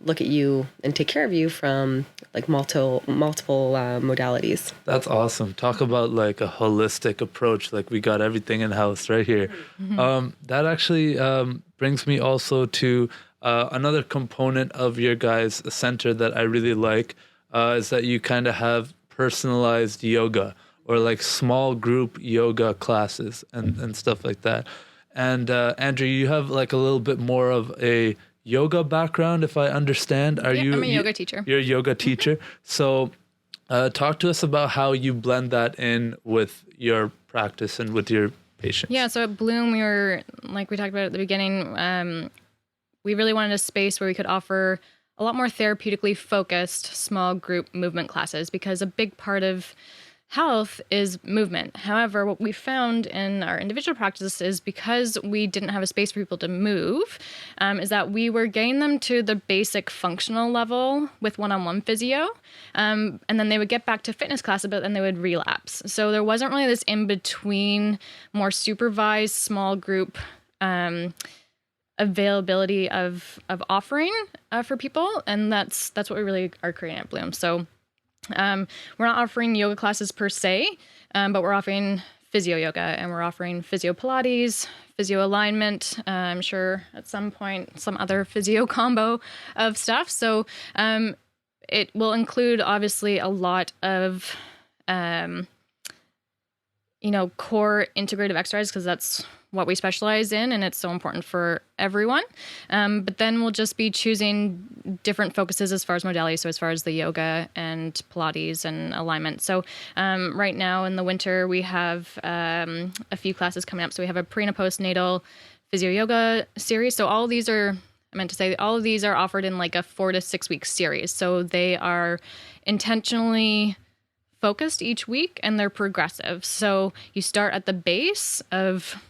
look at you and take care of you from like multiple modalities. That's awesome. Talk about like a holistic approach. Like, we got everything in house right here. Mm-hmm. That actually brings me also to another component of your guys' center that I really like, is that you kind of have personalized yoga, or like small group yoga classes and stuff like that. And Andrew, you have like a little bit more of a yoga background, if I understand. I'm a yoga teacher. You're a yoga teacher. So talk to us about how you blend that in with your practice and with your patients. Yeah, so at Bloom, we were, like we talked about at the beginning, we really wanted a space where we could offer a lot more therapeutically focused small group movement classes, because a big part of health is movement. However, what we found in our individual practices is, because we didn't have a space for people to move, is that we were getting them to the basic functional level with one-on-one physio, and then they would get back to fitness class, but then they would relapse. So there wasn't really this in-between, more supervised small group availability of offering for people, and that's what we really are creating at Bloom. So we're not offering yoga classes per se, but we're offering physio yoga, and we're offering physio Pilates, physio alignment. I'm sure at some point some other physio combo of stuff. So it will include obviously a lot of core integrative exercise, because that's what we specialize in, and it's so important for everyone. But then we'll just be choosing different focuses as far as modalities, so as far as the yoga and Pilates and alignment. So right now in the winter, we have a few classes coming up. So we have a pre and a post-natal physio yoga series. So all of these are offered in like a 4 to 6 week series. So they are intentionally focused each week, and they're progressive. So you start at the base of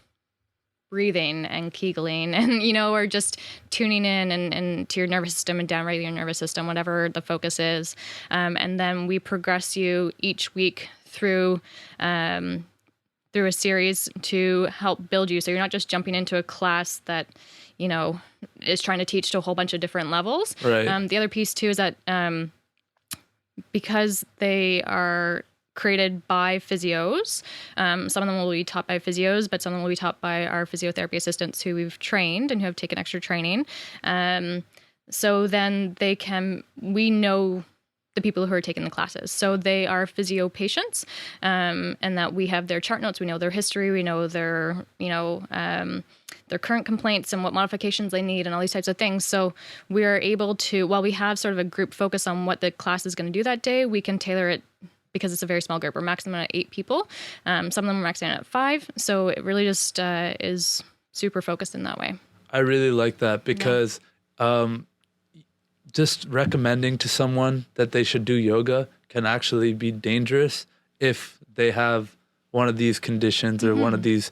breathing and Kegling and, or just tuning in and to your nervous system and downregulating your nervous system, whatever the focus is. And then we progress you each week through a series to help build you. So you're not just jumping into a class that, is trying to teach to a whole bunch of different levels. Right. The other piece too is that because they are created by physios, some of them will be taught by physios, but some of them will be taught by our physiotherapy assistants who we've trained and who have taken extra training. So then we know the people who are taking the classes. So they are physio patients, and that we have their chart notes, we know their history, we know their current complaints and what modifications they need and all these types of things. So we are able to, while we have sort of a group focus on what the class is going to do that day, we can tailor it because it's a very small group. We're maxing at 8 people. Some of them are maxing at 5. So it really just is super focused in that way. I really like that because just recommending to someone that they should do yoga can actually be dangerous if they have one of these conditions or one of these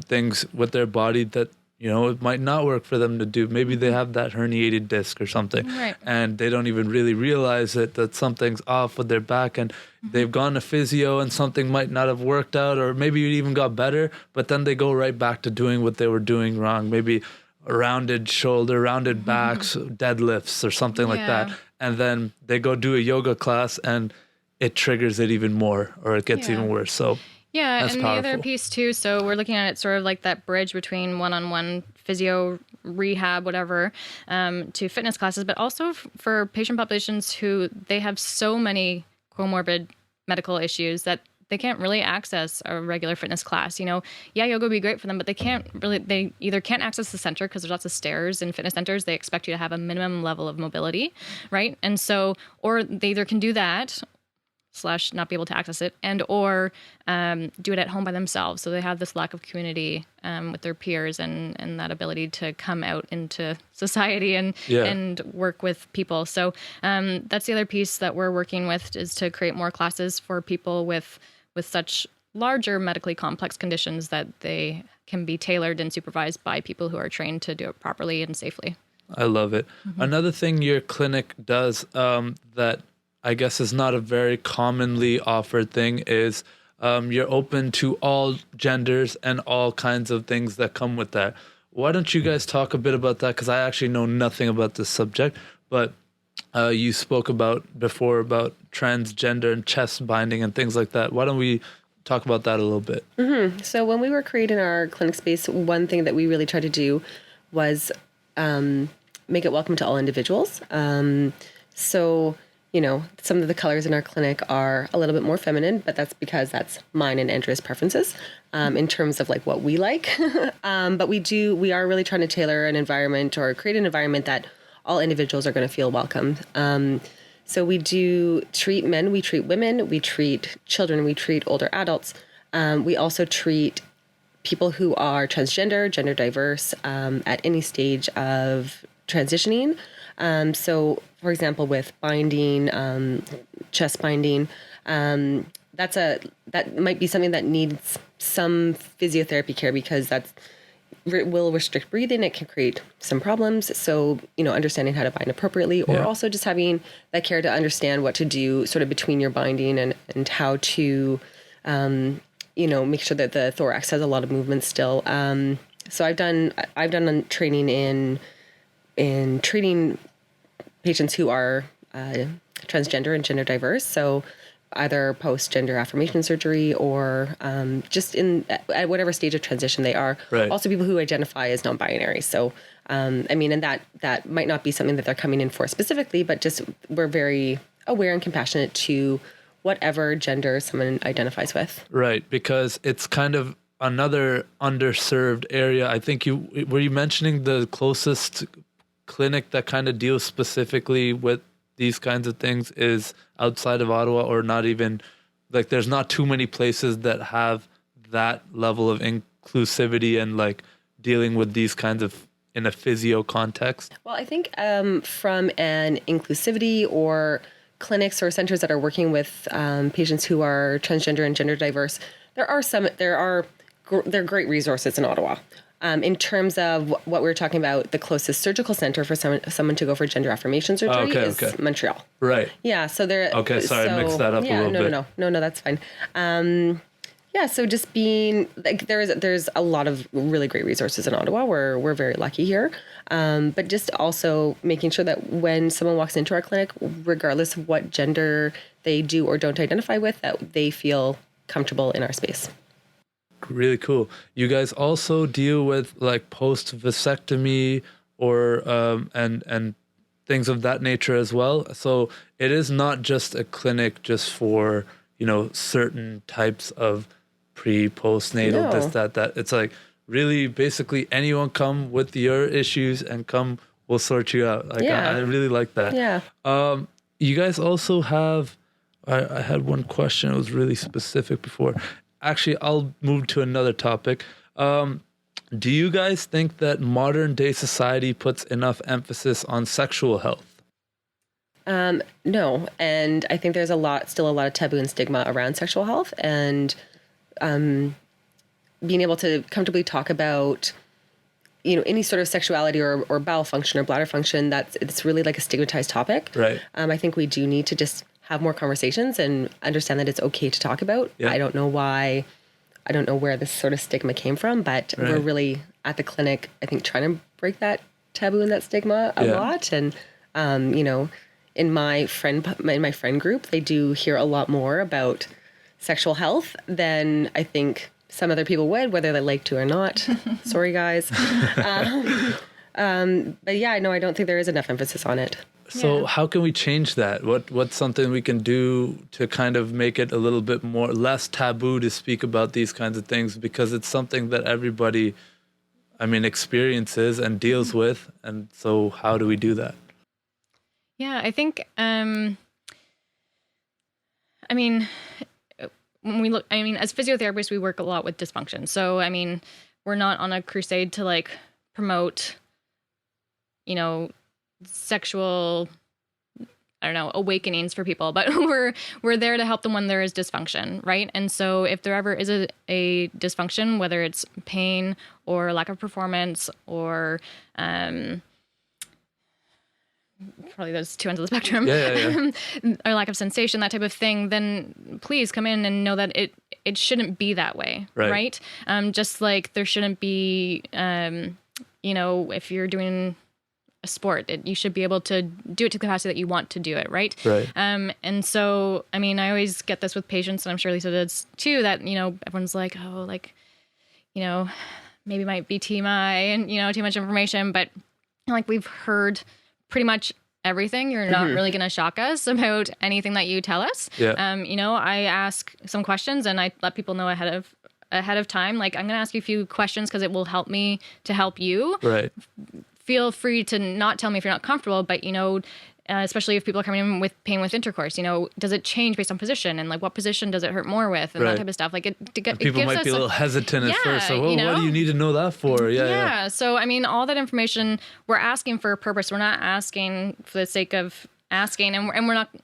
things with their body that, it might not work for them to do. Maybe they have that herniated disc or something, right, and they don't even really realize it, that something's off with their back, and they've gone to physio and something might not have worked out, or maybe it even got better, but then they go right back to doing what they were doing wrong. Maybe a rounded shoulder, rounded backs, deadlifts or something like that. And then they go do a yoga class and it triggers it even more, or it gets even worse. So yeah, that's and powerful. the other piece too, so we're looking at it sort of like that bridge between one-on-one physio, rehab, whatever, to fitness classes, but also for patient populations who they have so many comorbid medical issues that they can't really access a regular fitness class. Yoga would be great for them, but they either can't access the center because there's lots of stairs in fitness centers. They expect you to have a minimum level of mobility, right? And so, or they either can do that / not be able to access it, or do it at home by themselves. So they have this lack of community with their peers and that ability to come out into society and work with people. So that's the other piece that we're working with, is to create more classes for people with such larger medically complex conditions that they can be tailored and supervised by people who are trained to do it properly and safely. I love it. Another thing your clinic does that I guess is not a very commonly offered thing is you're open to all genders and all kinds of things that come with that. Why don't you guys talk a bit about that? Because I actually know nothing about this subject, but you spoke before about transgender and chest binding and things like that. Why don't we talk about that a little bit? So when we were creating our clinic space, one thing that we really tried to do was make it welcome to all individuals. So some of the colors in our clinic are a little bit more feminine, but that's because that's mine and Andrea's preferences in terms of like what we like. But we are really trying to tailor an environment or create an environment that all individuals are going to feel welcomed. So we do treat men, we treat women, we treat children, we treat older adults. We also treat people who are transgender, gender diverse at any stage of transitioning. So, for example, with binding, chest binding, that might be something that needs some physiotherapy care because will restrict breathing. It can create some problems. So, understanding how to bind appropriately, or also just having that care to understand what to do sort of between your binding and how to, make sure that the thorax has a lot of movement still. So I've done training in treating patients who are transgender and gender diverse. So either post-gender affirmation surgery or just at whatever stage of transition they are. Right. Also people who identify as non-binary. So, and that might not be something that they're coming in for specifically, but just we're very aware and compassionate to whatever gender someone identifies with. Right, because it's kind of another underserved area. I think were you mentioning the closest clinic that kind of deals specifically with these kinds of things is outside of Ottawa, or not even, like, there's not too many places that have that level of inclusivity and like dealing with these kinds of in a physio context? Well, I think from an inclusivity or clinics or centers that are working with patients who are transgender and gender diverse, there are great resources in Ottawa. In terms of what we were talking about, the closest surgical center for someone to go for gender affirmation surgery is Montreal. Right. Yeah. So there. Okay. Sorry, I mixed that up a little bit. No, that's fine. Yeah. So just being like, there's a lot of really great resources in Ottawa. We're very lucky here. But just also making sure that when someone walks into our clinic, regardless of what gender they do or don't identify with, that they feel comfortable in our space. Really cool. You guys also deal with like post vasectomy or and things of that nature as well. So it is not just a clinic just for, certain types of post-natal, this, that. It's like really basically anyone come with your issues and we'll sort you out. Like I really like that. Yeah. You guys also have, I had one question. It was really specific before. Actually, I'll move to another topic. Do you guys think that modern day society puts enough emphasis on sexual health? No. And I think there's still a lot of taboo and stigma around sexual health, and being able to comfortably talk about, any sort of sexuality or bowel function or bladder function, it's really like a stigmatized topic. Right. I think we do need to just have more conversations and understand that it's okay to talk about. Yeah. I don't know where this sort of stigma came from, but we're really at the clinic, I think, trying to break that taboo and that stigma a lot. And, in my friend group, they do hear a lot more about sexual health than I think some other people would, whether they like to or not. Sorry, guys. But yeah, no, I don't think there is enough emphasis on it. So how can we change that? What's something we can do to kind of make it a little bit less taboo to speak about these kinds of things? Because it's something that everybody, experiences and deals with. And so how do we do that? Yeah, I think, when we look, as physiotherapists, we work a lot with dysfunction. So, we're not on a crusade to like promote, sexual, awakenings for people, but we're there to help them when there is dysfunction, right? And so if there ever is a dysfunction, whether it's pain or lack of performance or probably those two ends of the spectrum, or lack of sensation, that type of thing, then please come in and know that it shouldn't be that way, right? Just like there shouldn't be, if you're doing a sport, you should be able to do it to the capacity that you want to do it, right? And so, I always get this with patients, and I'm sure Lisa does too, that, everyone's like, maybe it might be TMI and, too much information, but like we've heard pretty much everything. You're not really going to shock us about anything that you tell us. I ask some questions and I let people know ahead of time, like, I'm going to ask you a few questions because it will help me to help you. Feel free to not tell me if you're not comfortable, but, especially if people are coming in with pain with intercourse, does it change based on position, and like what position does it hurt more with, and that type of stuff. Like people might be a little hesitant at first. So what do you need to know that for? So, all that information we're asking for a purpose. We're not asking for the sake of asking, and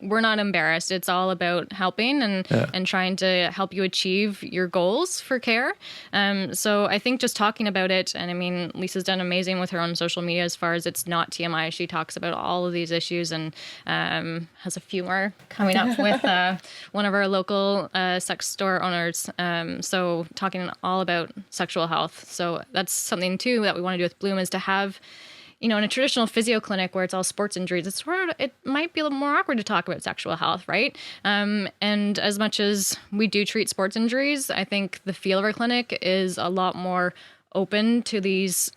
we're not embarrassed. It's all about helping and trying to help you achieve your goals for care. So I think just talking about it, and I mean, Lisa's done amazing with her own social media as far as It's Not TMI. She talks about all of these issues and has a few more coming up with one of our local sex store owners. So talking all about sexual health. So that's something too that we want to do with Bloom, is to have, in a traditional physio clinic where it's all sports injuries, it might be a little more awkward to talk about sexual health, right? And as much as we do treat sports injuries, I think the feel of our clinic is a lot more open to these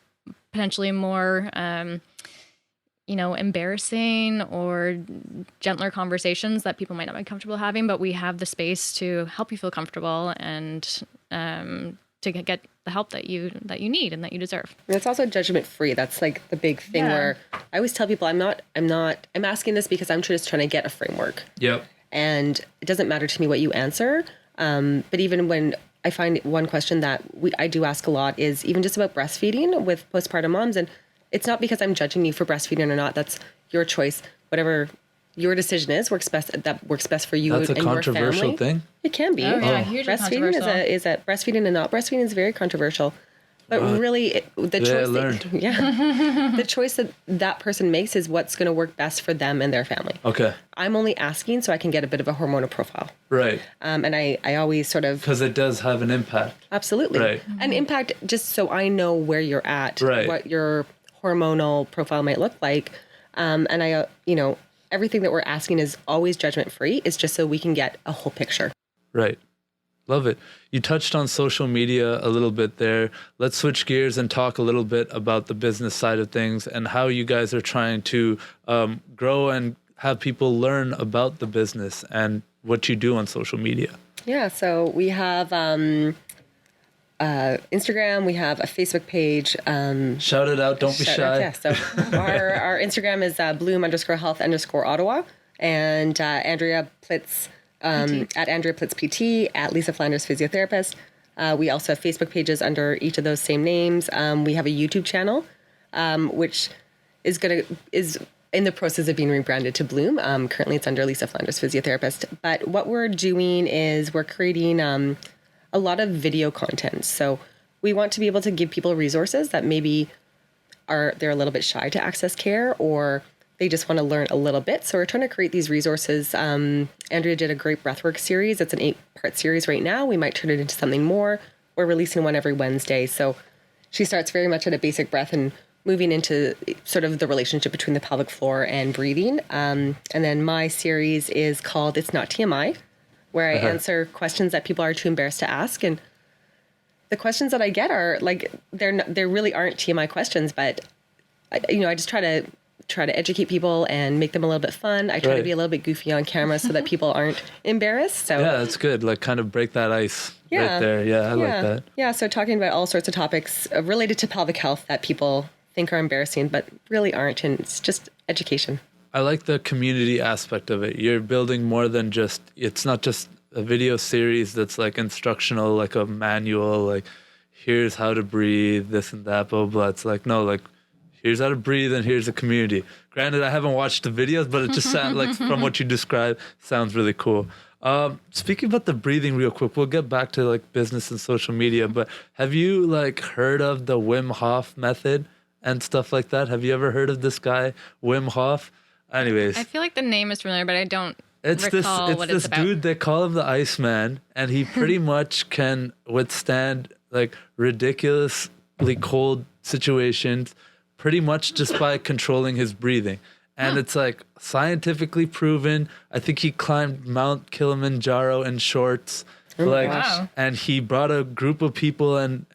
potentially more, embarrassing or gentler conversations that people might not be comfortable having, but we have the space to help you feel comfortable and to get the help that you need and that you deserve. And it's also judgment free. That's like the big thing where I always tell people I'm asking this because I'm just trying to get a framework. Yep. And it doesn't matter to me what you answer. But even when I find one question that I do ask a lot is even just about breastfeeding with postpartum moms. And it's not because I'm judging you for breastfeeding or not. That's your choice. Whatever your decision is works best for you and your family. That's a controversial thing? It can be. Oh, yeah, hugely controversial. Breastfeeding and not breastfeeding is very controversial. But really, the choice that person makes is what's going to work best for them and their family. Okay. I'm only asking so I can get a bit of a hormonal profile. Right. And I always sort of... Because it does have an impact. Absolutely. Right. An impact just so I know where you're at, right. what your hormonal profile might look like. And I, everything that we're asking is always judgment free. It's just so we can get a whole picture. Right. Love it. You touched on social media a little bit there. Let's switch gears and talk a little bit about the business side of things and how you guys are trying to grow and have people learn about the business and what you do on social media. Yeah. So we have Instagram. We have a Facebook page. Shout it out. Don't be shy. Yeah. So our Instagram is Bloom_Health_Ottawa, and Andrea Plitz at Andrea Plitz PT, at Lisa Flanders Physiotherapist. We also have Facebook pages under each of those same names. We have a YouTube channel, which is in the process of being rebranded to Bloom. Currently, it's under Lisa Flanders Physiotherapist. But what we're doing is we're creating a lot of video content. So we want to be able to give people resources that maybe they're a little bit shy to access care, or they just want to learn a little bit. So we're trying to create these resources. Andrea did a great breathwork series. It's an 8-part series right now. We might turn it into something more. We're releasing one every Wednesday. So she starts very much at a basic breath and moving into sort of the relationship between the pelvic floor and breathing. And then my series is called It's Not TMI, where I answer questions that people are too embarrassed to ask. And the questions that I get are like, there really aren't TMI questions, but I just try to educate people and make them a little bit fun. I try to be a little bit goofy on camera so that people aren't embarrassed. So yeah, that's good. Like kind of break that ice right there. Yeah, I like that. Yeah, so talking about all sorts of topics related to pelvic health that people think are embarrassing, but really aren't. And it's just education. I like the community aspect of it. You're building more than it's not just a video series that's like instructional, like a manual, like here's how to breathe, this and that, blah, blah, blah. It's like, no, like here's how to breathe and here's a community. Granted, I haven't watched the videos, but it just sounds like from what you described, sounds really cool. Speaking about the breathing real quick, we'll get back to like business and social media, but have you like heard of the Wim Hof method and stuff like that? Have you ever heard of this guy, Wim Hof? Anyways. I feel like the name is familiar, but I don't recall what it's about. It's this dude, they call him the Iceman, and he pretty much can withstand like ridiculously cold situations pretty much just by controlling his breathing. And it's like scientifically proven. I think he climbed Mount Kilimanjaro in shorts. And he brought a group of people and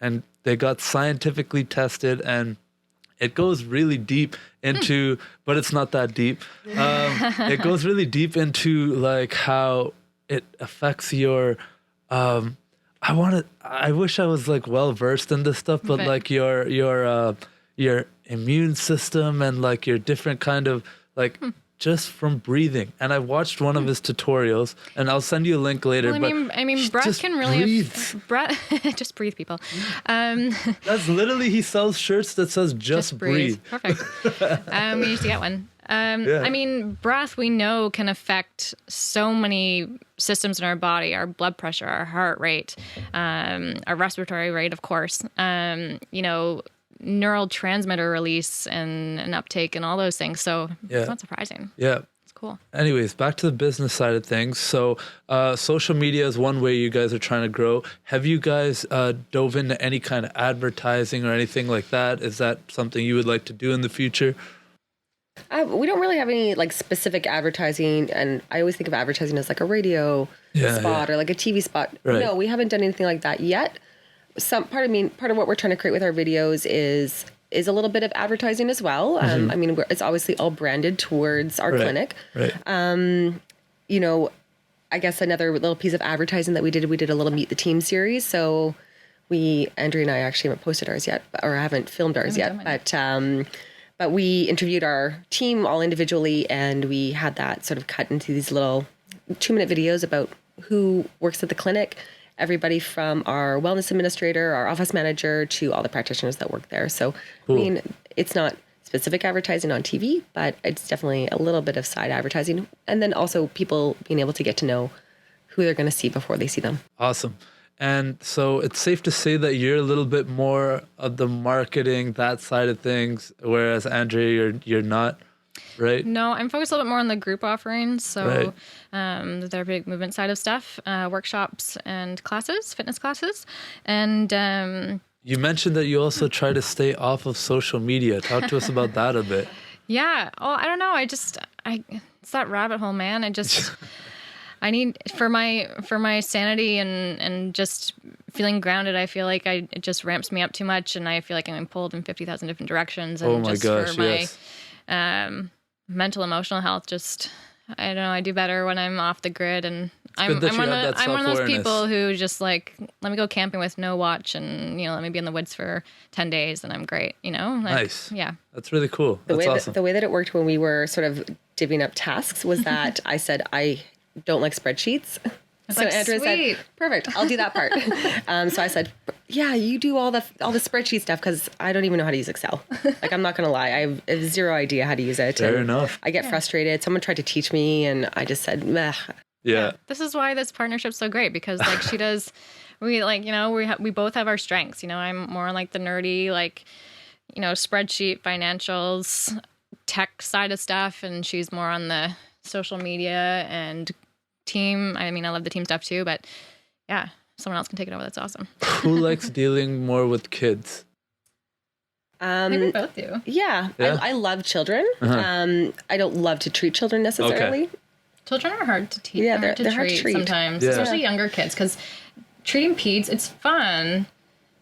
they got scientifically tested, and it goes really deep into, but it's not that deep. It goes really deep into like how it affects your, I wish I was like well versed in this stuff, but like your immune system and like your different kind of like just from breathing. And I watched one of his tutorials, and I'll send you a link later. Well, I mean, breath can really just breathe, people. That's literally, he sells shirts that says just breathe. Perfect. We used to get one. I mean, breath we know can affect so many systems in our body, our blood pressure, our heart rate, our respiratory rate, of course, neurotransmitter release and uptake and all those things. So it's not surprising. Yeah. Cool. Anyways, back to the business side of things. So social media is one way you guys are trying to grow. Have you guys dove into any kind of advertising or anything like that? Is that something you would like to do in the future? We don't really have any like specific advertising, and I always think of advertising as like a radio spot or like a TV spot. Right. No, we haven't done anything like that yet. Part of what we're trying to create with our videos is a little bit of advertising as well. I mean, it's obviously all branded towards our clinic. Right. I guess another little piece of advertising that we did a little Meet the Team series. So Andrea and I actually haven't posted ours yet, or haven't filmed ours yet, but we interviewed our team all individually, and we had that sort of cut into these little 2-minute videos about who works at the clinic, everybody from our wellness administrator, our office manager, to all the practitioners that work there. So, cool. I mean, it's not specific advertising on TV, but it's definitely a little bit of side advertising. And then also people being able to get to know who they're going to see before they see them. Awesome. And so it's safe to say that you're a little bit more of the marketing, that side of things, whereas Andrea, you're not, right? No, I'm focused a little bit more on the group offerings. So the therapeutic movement side of stuff, workshops and classes, fitness classes. And you mentioned that you also try to stay off of social media. Talk to us about that a bit. Yeah. Oh, I don't know. It's that rabbit hole, man. I need for my sanity and just feeling grounded. I feel like it just ramps me up too much, and I feel like I'm pulled in 50,000 different directions. And for my mental, emotional health, I don't know. I do better when I'm off the grid, and I'm one of those people who just like, let me go camping with no watch, and let me be in the woods for 10 days, and I'm great. Nice. Yeah, that's really cool. That's awesome. The way that it worked when we were sort of divvying up tasks was that I said I don't like spreadsheets. So Andrea said, perfect, I'll do that part. So I said, yeah, you do all the spreadsheet stuff, because I don't even know how to use Excel. Like, I'm not going to lie. I have zero idea how to use it. Fair enough. I get frustrated. Someone tried to teach me, and I just said, meh. Yeah. This is why this partnership's so great, because like she does, we both have our strengths. I'm more like the nerdy, spreadsheet, financials, tech side of stuff, and she's more on the social media and team. I mean, I love the team stuff too, but yeah, someone else can take it over. That's awesome. Who likes dealing more with kids? I think we both do. Yeah. I love children. I don't love to treat children necessarily. Okay. Children are hard to teach. Yeah, they're hard to treat sometimes, especially younger kids, because treating peds, it's fun,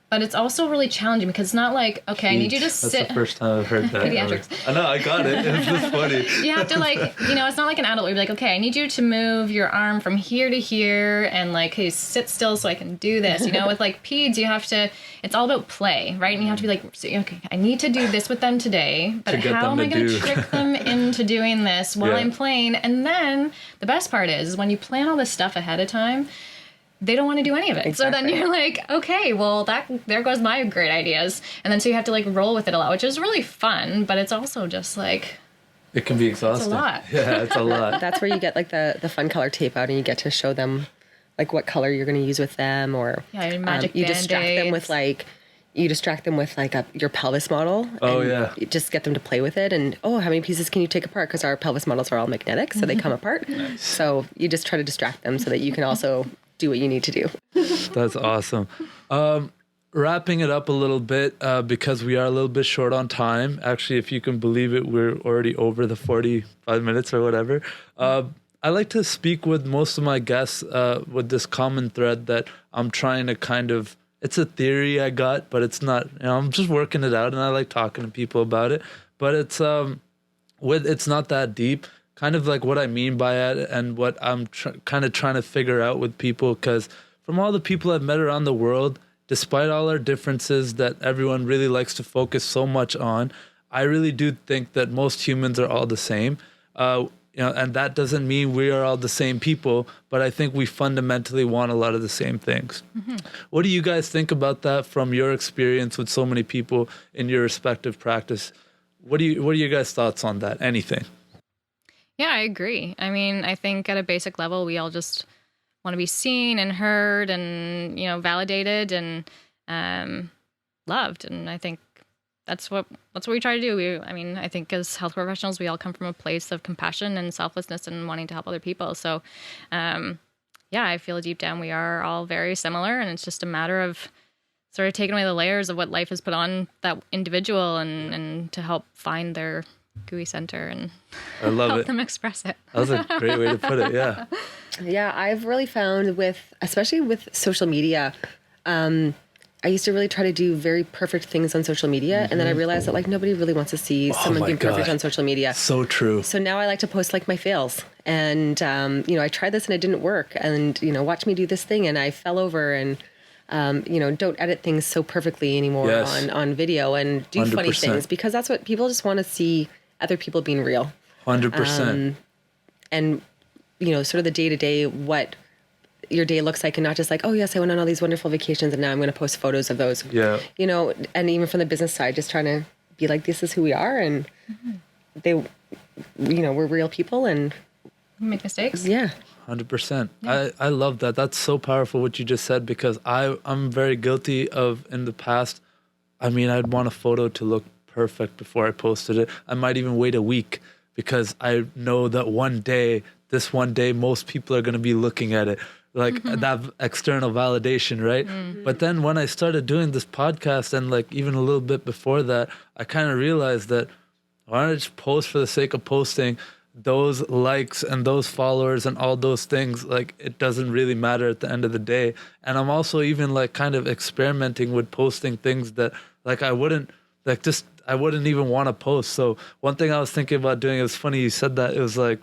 but it's also really challenging, because it's not like, okay, I need you to sit. That's the first time I've heard that. Pediatrics. I know, I got it. It's just funny. You have to it's not like an adult where you're like, okay, I need you to move your arm from here to here, and hey, sit still so I can do this. With peds, you have to, it's all about play, right? And you have to be like, okay, I need to do this with them today, but how am I going to trick them into doing this while I'm playing? And then the best part is when you plan all this stuff ahead of time, they don't want to do any of it. Exactly. So then you're like, okay, well, there goes my great ideas. And then so you have to roll with it a lot, which is really fun, but it's also just it can be exhausting. It's a lot. Yeah, it's a lot. That's where you get the fun color tape out, and you get to show them what color you're going to use with them, or magic you distract them with your pelvis model. Oh, yeah. You just get them to play with it, and how many pieces can you take apart? Because our pelvis models are all magnetic, so they come apart. Nice. So you just try to distract them so that you can also do what you need to do. That's awesome. Wrapping it up a little bit, because we are a little bit short on time. Actually, if you can believe it, we're already over the 45 minutes or whatever. I like to speak with most of my guests with this common thread that I'm trying to it's a theory I got, but it's not, I'm just working it out, and I like talking to people about it. But it's it's not that deep. Kind of what I mean by it, and what I'm kind of trying to figure out with people, because from all the people I've met around the world, despite all our differences that everyone really likes to focus so much on, I really do think that most humans are all the same. And that doesn't mean we are all the same people, but I think we fundamentally want a lot of the same things. Mm-hmm. What do you guys think about that from your experience with so many people in your respective practice? What are your guys' thoughts on that? Anything? Yeah, I agree. I mean, I think at a basic level, we all just want to be seen and heard and, validated and loved. And I think that's what we try to do. I think as health professionals, we all come from a place of compassion and selflessness and wanting to help other people. So, I feel deep down we are all very similar, and it's just a matter of sort of taking away the layers of what life has put on that individual and to help find their gooey center and I love help it. them express it. That was a great way to put it. Yeah. Yeah, I've really found especially with social media, I used to really try to do very perfect things on social media. And then I realized that like nobody really wants to see someone being perfect on social media. So true. So now I like to post like my fails and, I tried this and it didn't work and, watch me do this thing and I fell over and, don't edit things so perfectly anymore on video and do 100%. Funny things because that's what people just want to see other people being real. 100%. And, sort of the day to day, what your day looks like and not just like, oh yes, I went on all these wonderful vacations and now I'm going to post photos of those. Yeah. And even from the business side, just trying to be like, this is who we are. And we're real people and make mistakes. Yeah. 100%. Yeah. I love that. That's so powerful what you just said because I'm very guilty of in the past. I'd want a photo to look perfect before I posted it. I might even wait a week because I know that this one day, most people are going to be looking at it. Like that external validation, right? Mm-hmm. But then when I started doing this podcast and like even a little bit before that, I kind of realized that why don't I just post for the sake of posting? Those likes and those followers and all those things, like it doesn't really matter at the end of the day. And I'm also even like kind of experimenting with posting things that like I wouldn't even want to post. So one thing I was thinking about doing, it was funny you said that, it was like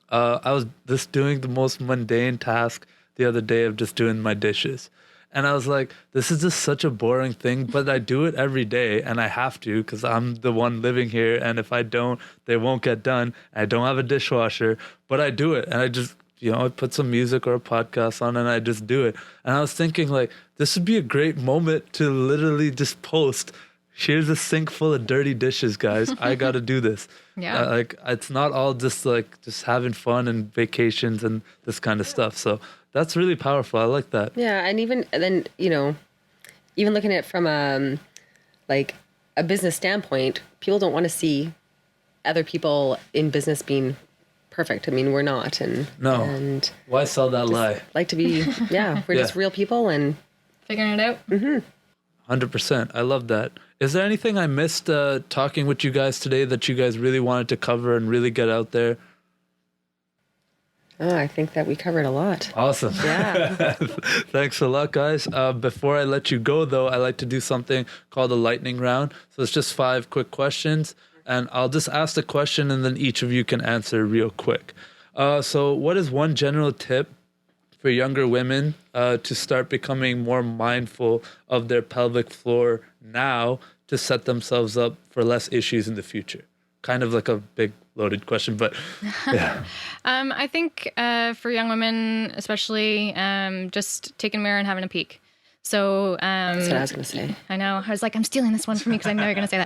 I was just doing the most mundane task the other day of just doing my dishes. And I was like, this is just such a boring thing, but I do it every day and I have to because I'm the one living here. And if I don't, they won't get done. I don't have a dishwasher, but I do it. And I just, I put some music or a podcast on and I just do it. And I was thinking like, this would be a great moment to literally just post, here's a sink full of dirty dishes, guys. I got to do this. Yeah. It's not all just having fun and vacations and this kind of stuff. So that's really powerful. I like that. Yeah. And even then, even looking at it from a business standpoint, people don't want to see other people in business being perfect. We're not. And why sell that lie? Like to be, we're just real people and figuring it out. Mm-hmm. 100%. I love that. Is there anything I missed talking with you guys today that you guys really wanted to cover and really get out there? Oh, I think that we covered a lot. Awesome. Yeah. Thanks a lot, guys. Before I let you go, though, I like to do something called a lightning round. So it's just 5 quick questions, and I'll just ask the question, and then each of you can answer real quick. So what is one general tip for younger women to start becoming more mindful of their pelvic floor now to set themselves up for less issues in the future? Kind of like a big loaded question, but yeah. I think for young women, especially, just taking a mirror and having a peek. So that's what I was going to say. I know. I was like, I'm stealing this one from you because I know you're going to say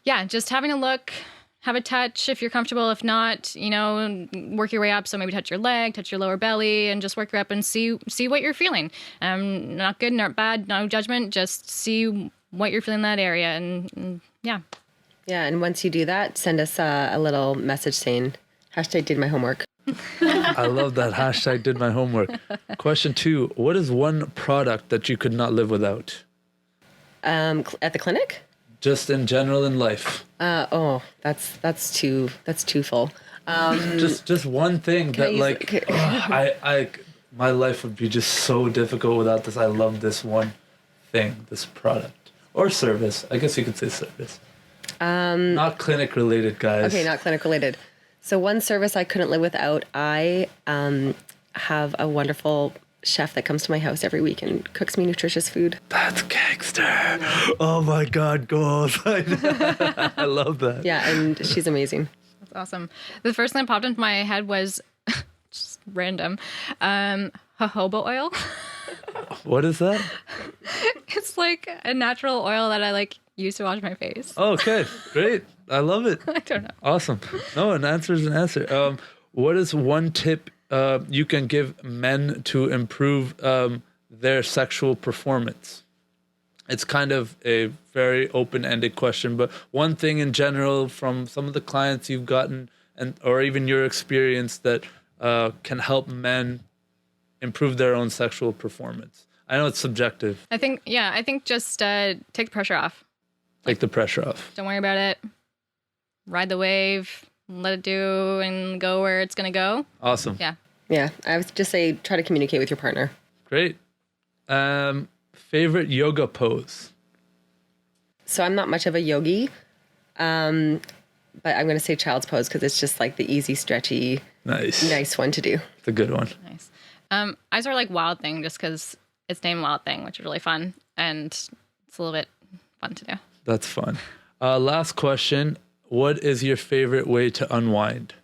that. Just having a look, have a touch if you're comfortable. If not, work your way up. So maybe touch your leg, touch your lower belly, and just work your way up and see what you're feeling. Not good, not bad, no judgment. Just see what you're feeling in that area, and yeah. Yeah, and once you do that, send us a little message saying, #did my homework. I love that. #did my homework. Question 2, what is one product that you could not live without? At the clinic? Just in general in life. That's too full. Just one thing that my life would be just so difficult without this. I love this one thing, this product or service. I guess you could say service. Not clinic related, guys. Okay, not clinic related. So one service I couldn't live without. I have a wonderful chef that comes to my house every week and cooks me nutritious food. That's gangster. Oh my God, goals. I love that. Yeah, and she's amazing. That's awesome. The first thing that popped into my head was just random. Jojoba oil. What is that? It's like a natural oil that I used to wash my face. Oh, okay, great. I love it. I don't know. Awesome. No, an answer is an answer. What is one tip you can give men to improve their sexual performance? It's kind of a very open-ended question, but one thing in general from some of the clients you've gotten, or even your experience, that can help men improve their own sexual performance. I know it's subjective. I think just take the pressure off. Take the pressure off. Don't worry about it. Ride the wave, let it do and go where it's going to go. Awesome. Yeah. Yeah. I would just say try to communicate with your partner. Great. Favorite yoga pose? So I'm not much of a yogi, but I'm going to say child's pose because it's just like the easy, stretchy, nice one to do. It's a good one. Nice. I sort of like Wild Thing just because it's named Wild Thing, which is really fun, and it's a little bit fun to do. That's fun. Last question. What is your favorite way to unwind?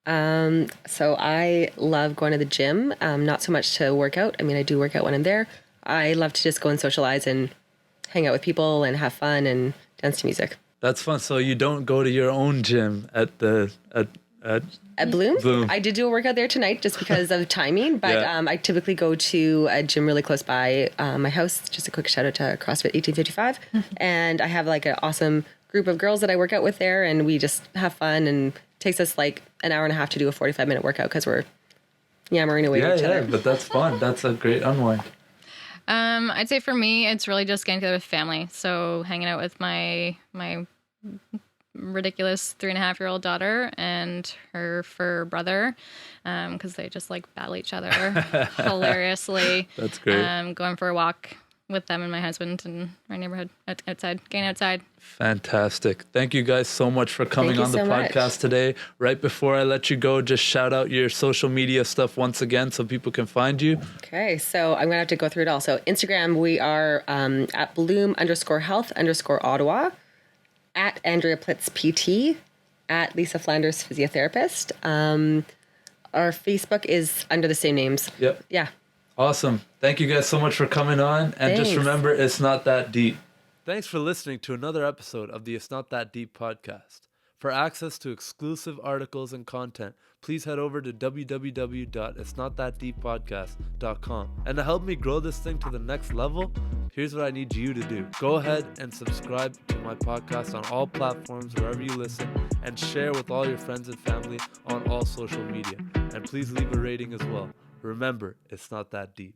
So I love going to the gym, not so much to work out. I mean, I do work out when I'm there. I love to just go and socialize and hang out with people and have fun and dance to music. That's fun. So you don't go to your own gym at Bloom? Bloom. I did do a workout there tonight just because of timing, but Yeah. I typically go to a gym really close by my house. Just a quick shout out to CrossFit 1855. And I have like an awesome group of girls that I work out with there, and we just have fun, and it takes us like an hour and a half to do a 45-minute workout because we're yammering away at each other. But that's fun. That's a great unwind. I'd say for me, it's really just getting together with family. So hanging out with my ridiculous 3.5-year-old daughter and her fur brother, because they just like battle each other hilariously. That's great. Going for a walk with them and my husband in our neighborhood getting outside. Fantastic. Thank you guys so much for coming on the podcast today. Right before I let you go, just shout out your social media stuff once again so people can find you. Okay, so I'm going to have to go through it all. So Instagram, we are at Bloom_Health_Ottawa, at Andrea Plitz PT, at Lisa Flanders Physiotherapist. Our Facebook is under the same names. Yep. Yeah. Awesome. Thank you guys so much for coming on. And Thanks. just remember, it's not that deep. Thanks for listening to another episode of the It's Not That Deep podcast. For access to exclusive articles and content, please head over to www.itsnotthatdeeppodcast.com. And to help me grow this thing to the next level, here's what I need you to do. Go ahead and subscribe to my podcast on all platforms, wherever you listen, and share with all your friends and family on all social media. And please leave a rating as well. Remember, it's not that deep.